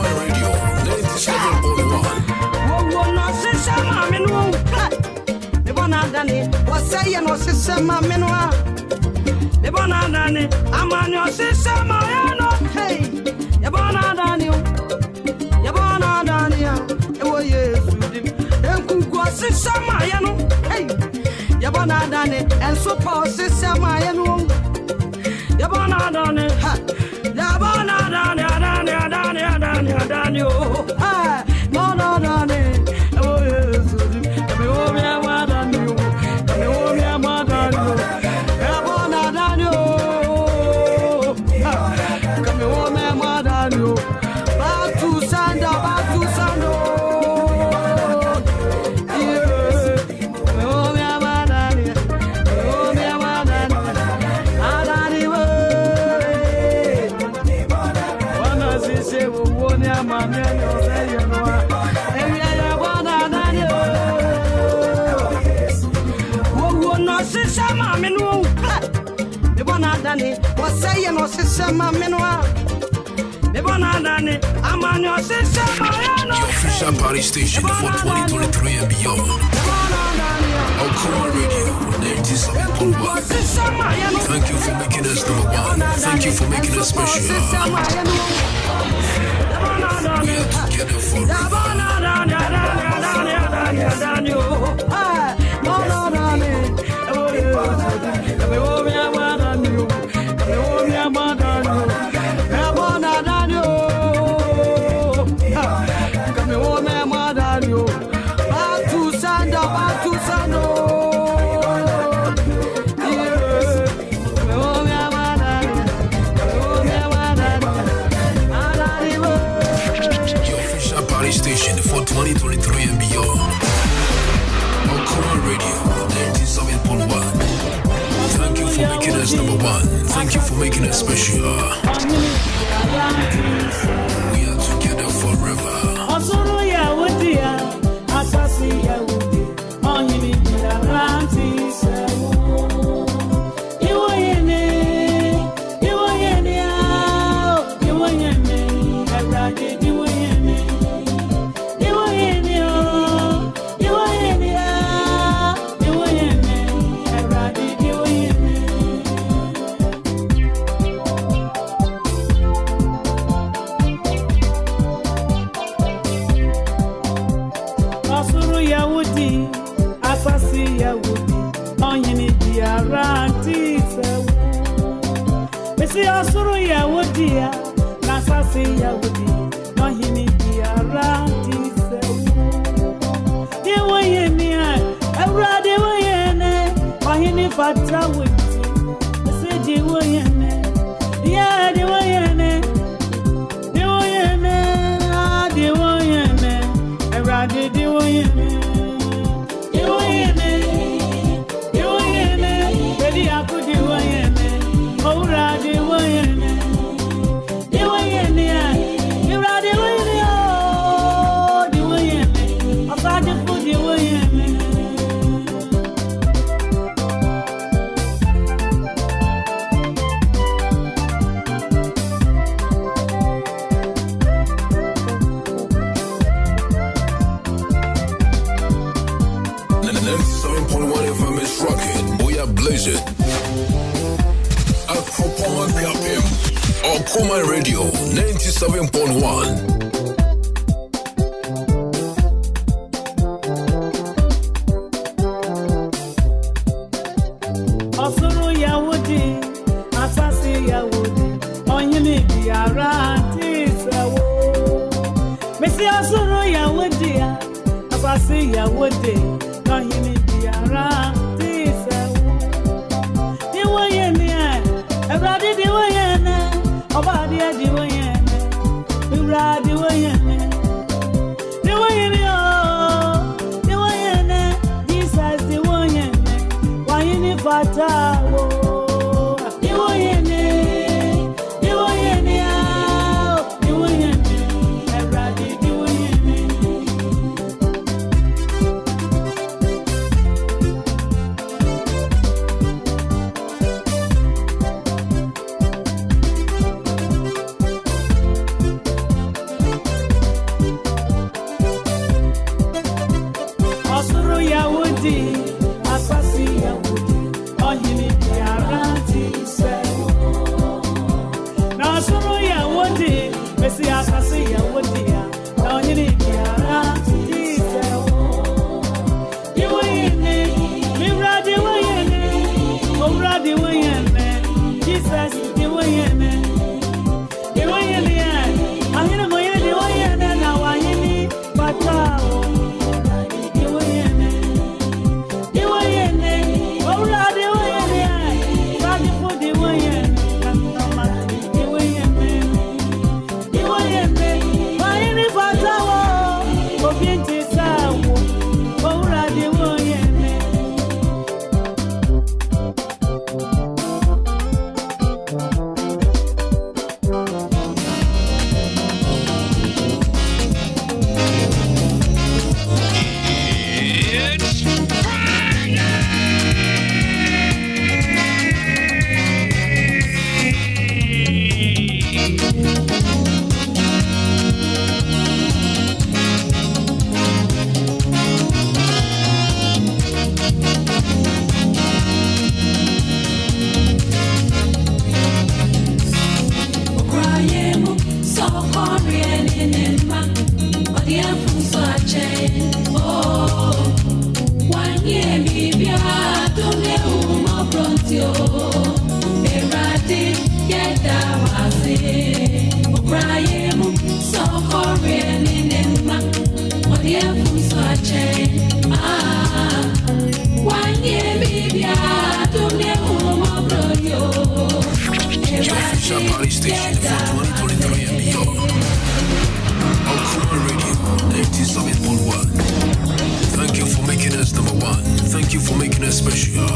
Your official party station for 2023 and beyond. Okoman Radio 97.1. Thank you for making us number one. Thank you for making us special. We are together forever. us number one. Thank you for making us special. We are together forever. Akropong-Akuapem, Okoman Radio 97.1. Party station for 2023 and beyond. Okoman Radio 97.1. Thank you for making us number one. Thank you for making us special.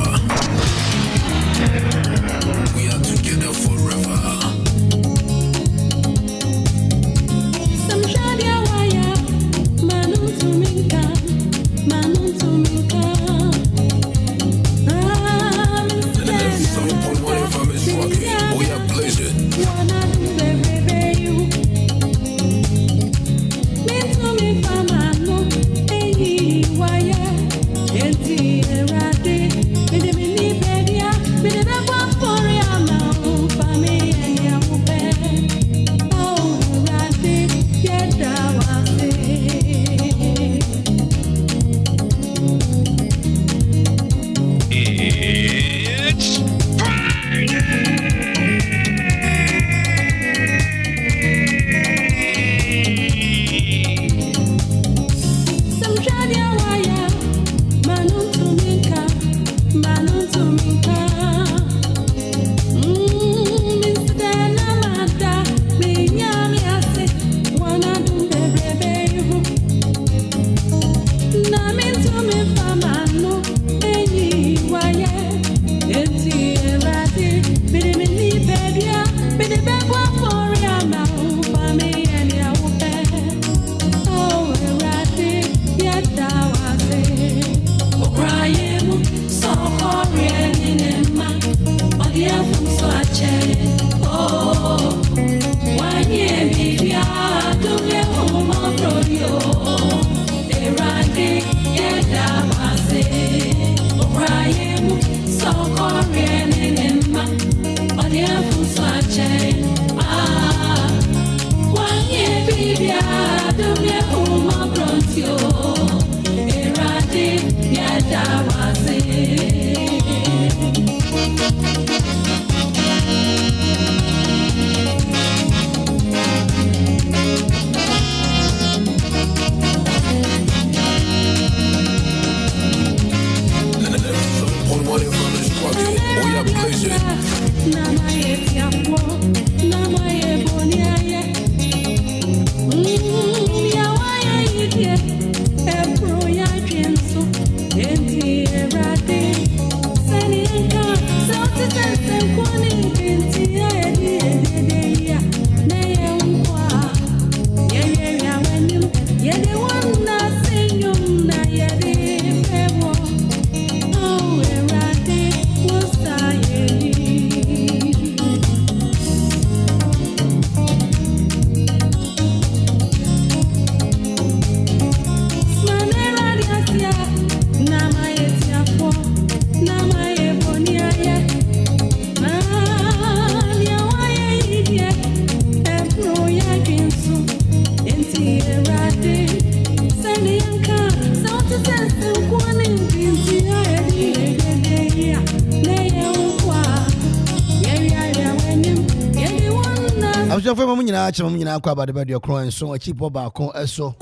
So for me nyina ache me nyina akwa ba de be de okron so achi po ba kon eso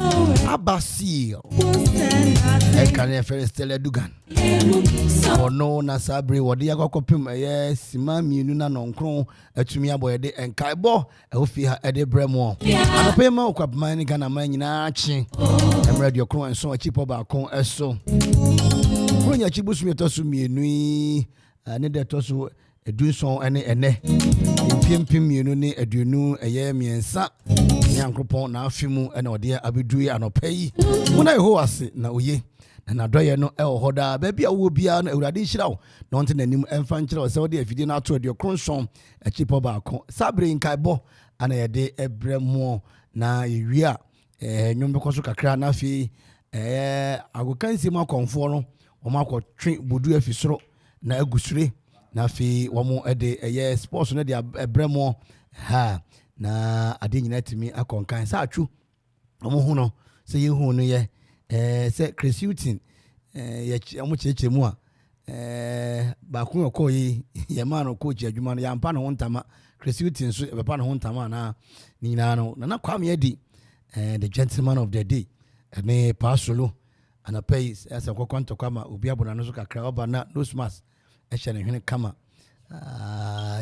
abasil e kan e fer stele dugan ono na sabre wode yakokopim eye sima mienu na nonkron atumi aboye de enkaebo e ofi ha e de bremo anope ma okwabman ni gana man nyina ache emre de okron so achi po ba kon eso ronya chi busu meto so mienu ne de to so edunson ene ene pimpim mienu ne aduonu eye miensa ne Akropong na afimu ene ode abedu anopa yi muna eho ase na oye na doye no e hoda ba bia wo bia na awurade nhira wo no nte nanim emfa nkyira wo se ode afidi na ato de kronson achipo ba akon sabre nkaibo ana yede ebremo na yewia nyom bekoso kakra na fi agokansi ma konfo no o ma ko twe bodu afisoro na agusure na fi womo ede eye sports no de ebremo ha na ade nyina timi akonkan sa atwu omo hu no se ye hu no ye se Chris ye amu cheche mu a ba kun okoyi ye ma no coach adwuma no ya mpa no ntama Chris so be pa no ntama na ni na no na kwam ye di the gentleman of the day me pasolo ana pay as a kwakwanto kwama obi abona no so kakra oba na nose mask ehye ne hwene kama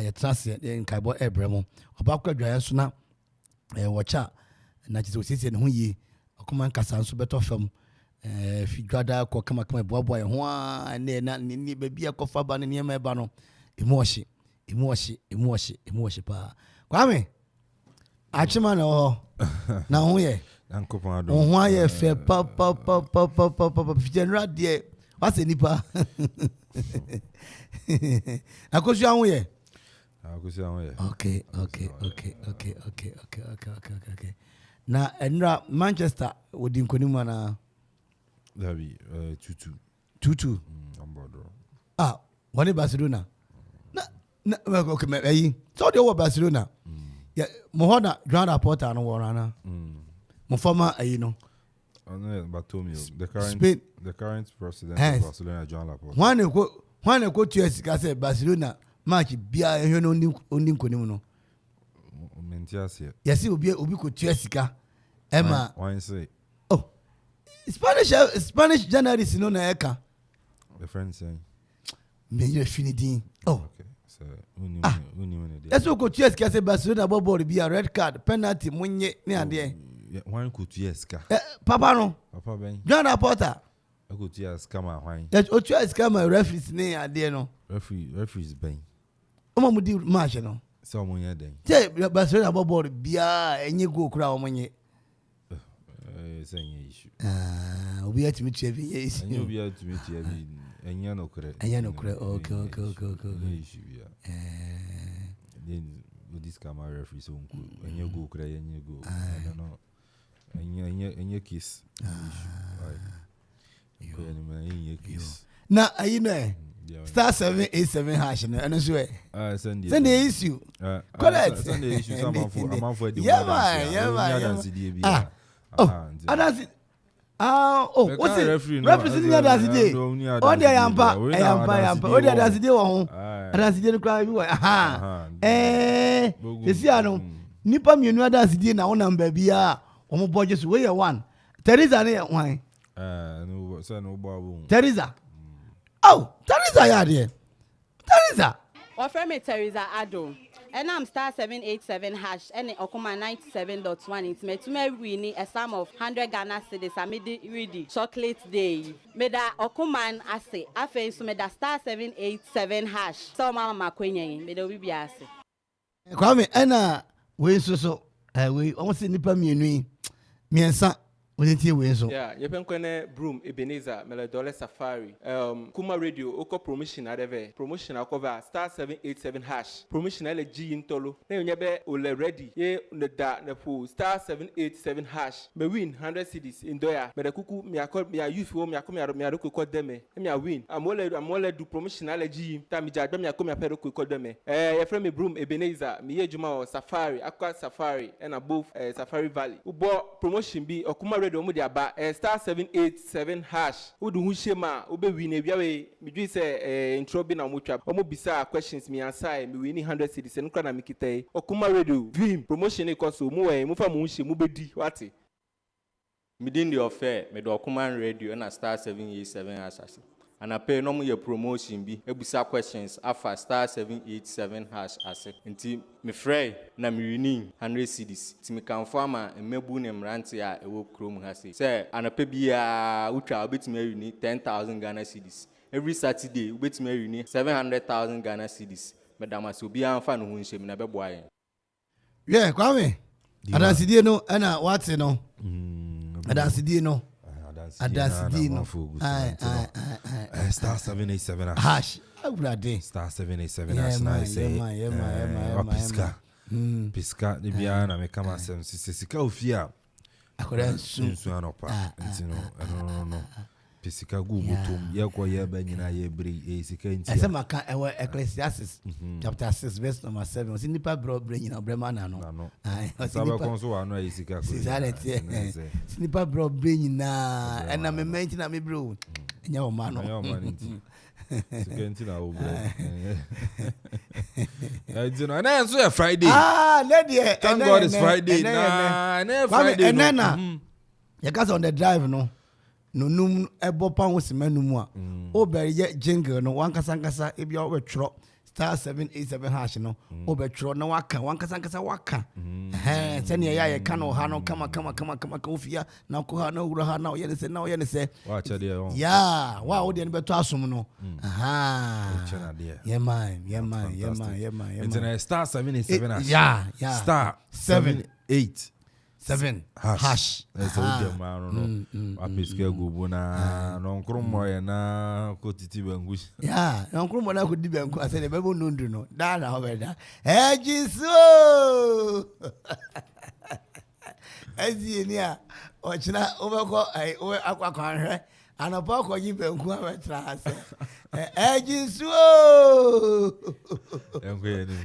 ya trase nkaibo ebremo oba kwadwa ya so na wacha na tisi osisi ne ho yi Okoman Kasa nso beto fam figada ko kama boaboa ho a ne na ni bebia kofa ba ne niema eba no emoshi pa kwame achima na ho na ho ye Ankopon ado ho aye fe pa general de wase nipa akosu ahun ye okay na enra Manchester wodi nkonimu na Davi 2-2 ambodo woni Barcelona na okay me yi so de wo Barcelona ya mo hoda Joan Laporta no wora na mo former ayi no Bartomeu the current president of Barcelona Joan Laporta wane ko tuesi ka say Barcelona match bia ehwe no oni nkonimu no mentiasia yesi obi ko tuesi ka Emma why say Spanish journalist no na eka the friend saying me you finidin okay so uni eso ko tuesi ka say Barcelona ball bia red card penalty munye ni ade one ko tuesi ka papa ben Joan Laporta ko tuesi ka ma hwan o tuesi ka ma referees ni ade no referees ben o ma mudi match no so mo nya den say Barcelona ball bia enye go kura o monye say issue obi atimi tuebi yes obi atimi tuebi Enya no kure. Okay. Then with this camera referee so enya go kure enya go. I don't know. Enya kiss. Enya kiss. Na you know. Star 787 hash no and so send the issue. Correct. Send the issue Amanfo the yeah what's it? Representing others today. Oh, they yampa. Oh, they others today. Others today no cry. You see, I know. Nipa mienu others today na one number bia. Omo budget so we one. Teresa ne why? No, say no babu. Teresa. Oh, Teresa ya there. Teresa. Offer me Teresa Ado. And I'm star 787 hash and Okoman 97.1. It's me to me winning a sum of 100 Ghana cedis. I made it ready. Chocolate day. Me da Okoman ase. Afe so me da star 787 hash. So mama kwenye. Me da bibi ase. Kwame ena we so we almost nipa mienu. Miensa. Yeah, you can connect broom Ebenezer Meladole Safari. Kuma Radio Oko promotion adeve. Promotion cover star 787 hash. Promotion LG intolo. Then you be ole ready. Ye the da the pool star 787 hash. Me win 100 cedis in doya. Me the kuku me akol me youth me akom me aroko ko deme. Me win. I'm ole do promotion LG. Ta mi jadbe me akom me peroko ko deme. Your friend me broom Ebenezer. Me ye juma Safari. Aqua Safari and above Safari Valley. Ubo promotion be Okuma omo dia ba star 787 hash wodu hu shema obe win e biawe midwi se intro bi na omo twa omo bisa questions me answer me win 100 cedis en kwa na mikita Okuma Radio dream promotion e koso mu we mu fa mu hye mu bedi wate midin the offer me do Okuma Radio na star 787 hash and I pay no more promotion be ebusa questions afa star 787 hash ase nti me frey na me winning 100 cedis ti me kan farmer emebu ne mrante a ewo krom ha say anape bia utwa obetime win 10,000 Ghana cedis every Saturday obetime win 700,000 Ghana cedis madam so bia anfa no hu nhyem na bebo aye yeah Kwame adasidie no na what no adasidie no Adasidino. Star 787 hash. Star 787 hash. Na say. Pisca. Pisca. Ni bia na me kama sem sika ofia. Akora sunsu anopa. No. Pisca gu botom. Ye kwa ye ba nyina ye bri sika ntia. Ese maka ewe Ecclesiastes chapter 6 verse number 7. Osi nipa bro bri nyina brema na no. Sabe konso wa no sika ko. Sizalete. Nipa bro bri nyina ena me menti na me bro. Enya o ma no. Enya o ma nti. Sika nti na o bro. You know, and so Friday. Thank God it's Friday. Nah, Friday. And you guys on the drive no. No num ebo pa ho semanu mu a obere ye jingle no wankasa ebia obetro star 787 hash no obetro na waka wankasa waka se ne ya ka no ha no kama ofia na ko ha na wura ha na ye ne se wa cha de on ya wa wo de ne beto asom no yeah man it's star 787 hash yeah star 787 hash. That's all the man no. Apiske gubu na nkrumo ye na kotiti bengu. Yeah, nkrumo na kodi bengu ase ne bebo nundu no. Da na obeda. Ejiso. Ezi ni a ochina obeko akwa anapa ko yi bengu abetra ase. Ejiso.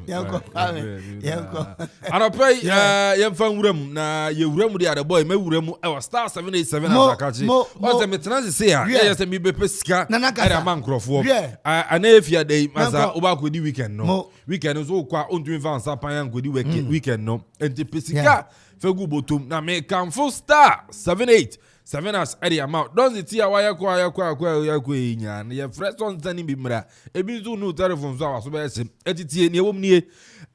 Yanko. Anapa yemfa wuram na ye wuram de ade boy me wuram e star 787 asakachi. O se metena se ya ye se mi bepe sika era man krofo. Ana efia dey maza oba ko di weekend no. Weekend so kwa ontumi van sapan yan ko di weekend no. Enti pesika fegu botum na me kamfo star 787 as area amount don't it here why yakwa nya na ye fresh on sending bi mra ebi zo no telephone so aso be se etitie ne ewom nie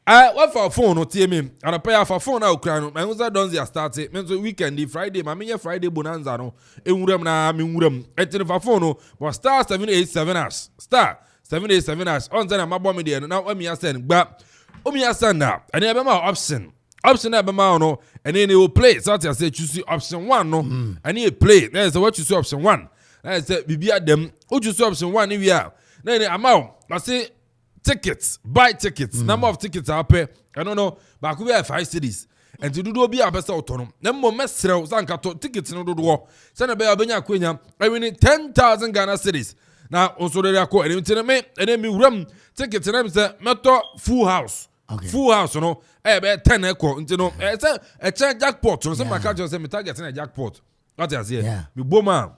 what for phone no tie me and pay for phone na okra no me say don't start it me so weekend Friday ma me Friday bonanza no enwuram na me nwuram etine for phone no but star 787 as star 787 as on send ma bo me dey no na o me send gba o me send na and e be ma option na be ma no and then you play so I say choose option 1 no and you play there's what you see option 1 I said bibia dem uju so option 1 ni wi a na ni amount I say tickets buy tickets number of tickets are pay I don't know ba ku be 5 cities and to do be a pesa otono na mo mesrew sanka to tickets no dodo se na be abenya akwenya I win 10,000 Ghana cedis na onso de akọ ene ntene me ene mi wuram tickets na me se meto full house. Okay. Full house no be 10 ekọ ntino say e chen jackpot no se maka jo se me target na jackpot what you say me boma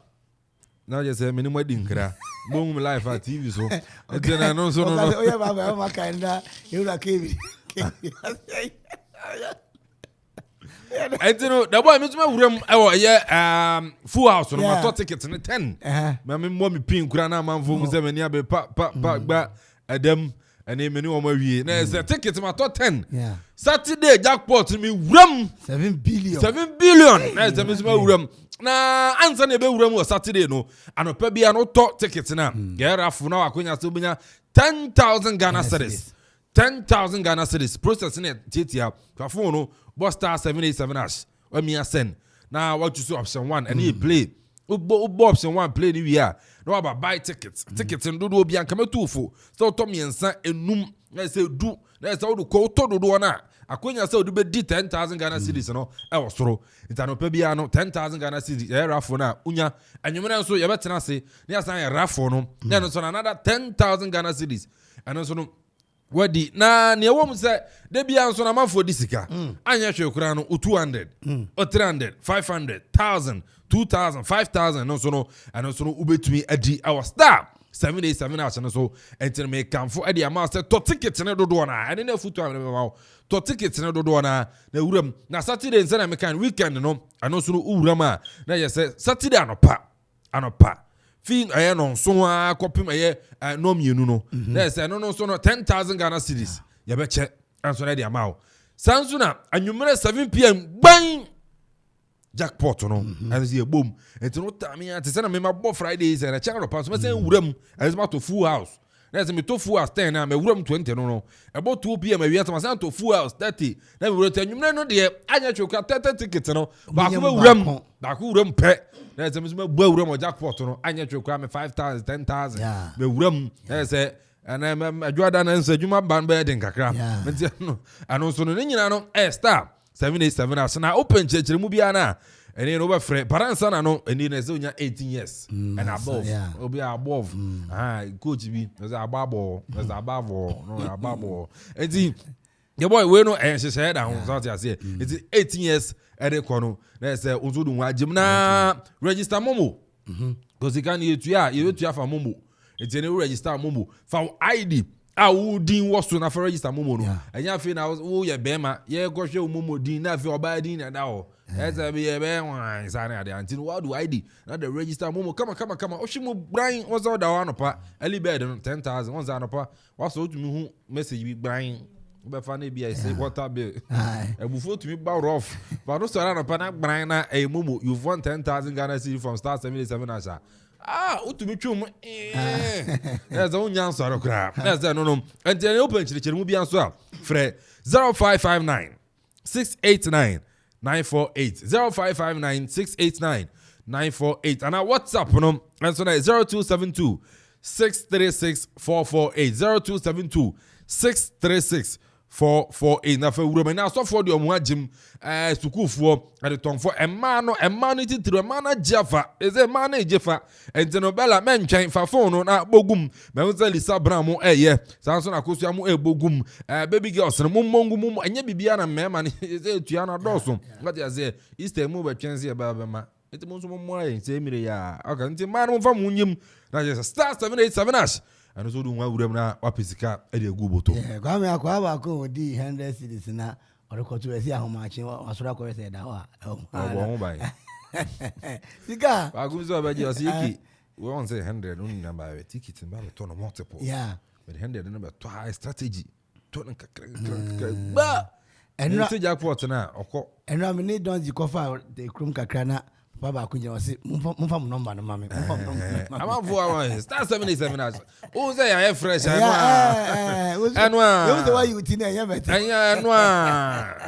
na je say me ni madi nkra bom live at TV so ntena no so no oya baba maka nda you la kebi ntino the boy me tuma wuram e ye full house no ma to ticket ne 10 me mo me pin nkra na Amanfo mu se me ni abe pa gba adam and many on my way. Now, the ticket my top 10. Yeah. Saturday jackpot me rum 7 billion. 7 billion. Now, the miss rum. Na answer ne be rum was Saturday no. And pe bia no top ticket na. Get rafu na akonya so benya 10,000 Ghana cedis. 10,000 Ghana cedis. Processing it titia. Kwafo no boss star 787 hash. When me send. Now what you see option 1 and he play. Ubo option 1 play ni we are. No about buy tickets. Tickets and do be an come to fo. So Tommy and San enum na say do na say do ko to do na. Akonya say do be 10,000 Ghana cedis no. E wo soro. Ita no pe bia no 10,000 Ghana cedis. E rafo na unya. Anwumere nso ye betena se. Na san ye rafo no. Na no so another 10,000 Ghana cedis. And so no wadi na ne wo mu say de bia nso na Amanfo disika. Anya hwe kura no 200 or 300 500 1000 2,000 5,000 no so no and so no ubetumi adi our star 787 hours no so enter me kamfo adi amount say to ticket ne dodo na and na futu am me to ticket ne dodo na wuram na Saturday nsa na me kan weekend no and so no wuram a na ye say Saturday anopa fin aye no so a kopim aye no mienu no na say no so no 10,000 Ghana cedis ye be che and so na di amount sansuna anwumere 7 pm ban jackpot no and see a boom and no time ya te say na me ma bo Fridays and a check up so me say wuram as ma to full house na say me to full house 10 na me wuram 20 no about 2 pm we to say to full house 30 na me wuram anwumere no de anya choka 30 ticket no ba ko wuram pe na say me bo wuram jackpot no anya choka me 5,000 10,000 me wuram na say and I'm adwada na nso adwuma ban ba den kakra me no ano so no nyina no star 787 hours na open church mu bia na eni no be free paransa na no eni na ze onya 18 years and above obi above coach bi ze ababo no ababo enti the boy we no ehye da ho so tia say enti 18 years ede kono na say onzo du agim na register momo because you can you fa momo enti ne register momo fa ID awu din woso na for register momo no enya fe na wo ye bema ye go hwe momo din na fe oba din na da ho eza be ye be wan sane ade anti what do ID na the register momo kama oshimu brain wozo da wa no pa ali bed no 10,000 won za no pa waso otumi hu message bi brain be fa na bi say water bill ebufo tumi ba rough but no so na pa na brain na momo you won 10,000 Ghana cedis from star 787 asha utumi twum eza unya ansoro kra eza no and then open chirichiri mu bia nso a frɛ 0559 689 948 0559 689 948 and our WhatsApp no and so 0272 636 448 0272 636 448 na fa wuro me na so for de omo agim sukufo ade tonfo emma no titiro emma na jafa eze emma na ejefa ente no bela mentwen fa phone no na bogum me nza lisa bramo sanso na kosu amu bogum baby girls no mumongum anya bibia na mema ne eze etua na doso ngati aze easter mu betwense e ba ma ente mo so mo ayi se emire ya aka ente ma no fa munyim na je star 787 ash and so do one wuram na wapesika e de guboto kwa me akwa ba ko di 100 cedis na orekoto esi ahomachi wasora ko se da wa wo bai sika ba gumzo abaji osiki we want say 100 no number ticket ba to no multiple but 100 number to high strategy to ba enra jackpot na okọ enra me need don ji kofa the krum kakra na Baba kunya wasi mumfa number no mama. Amanfo star 787 as. Who say I fresh Anwa. You the way you tin e better.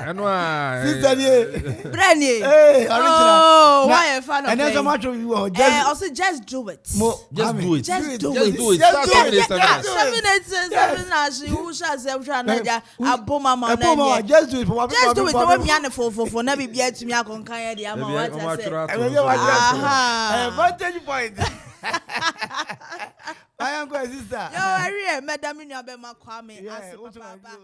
Anwa. Sister ye. Brandy. Hey, original. Oh, why a fan of and then so much of you also just do it. Just do it. Just do it. Star 787 as who shall say aboma mama. Just do it for just do it the way me and for na bibia tumi akonkan ya dia ma what say. Vantage point. I am going sister. Yo, I madam in your bema kwame as papa.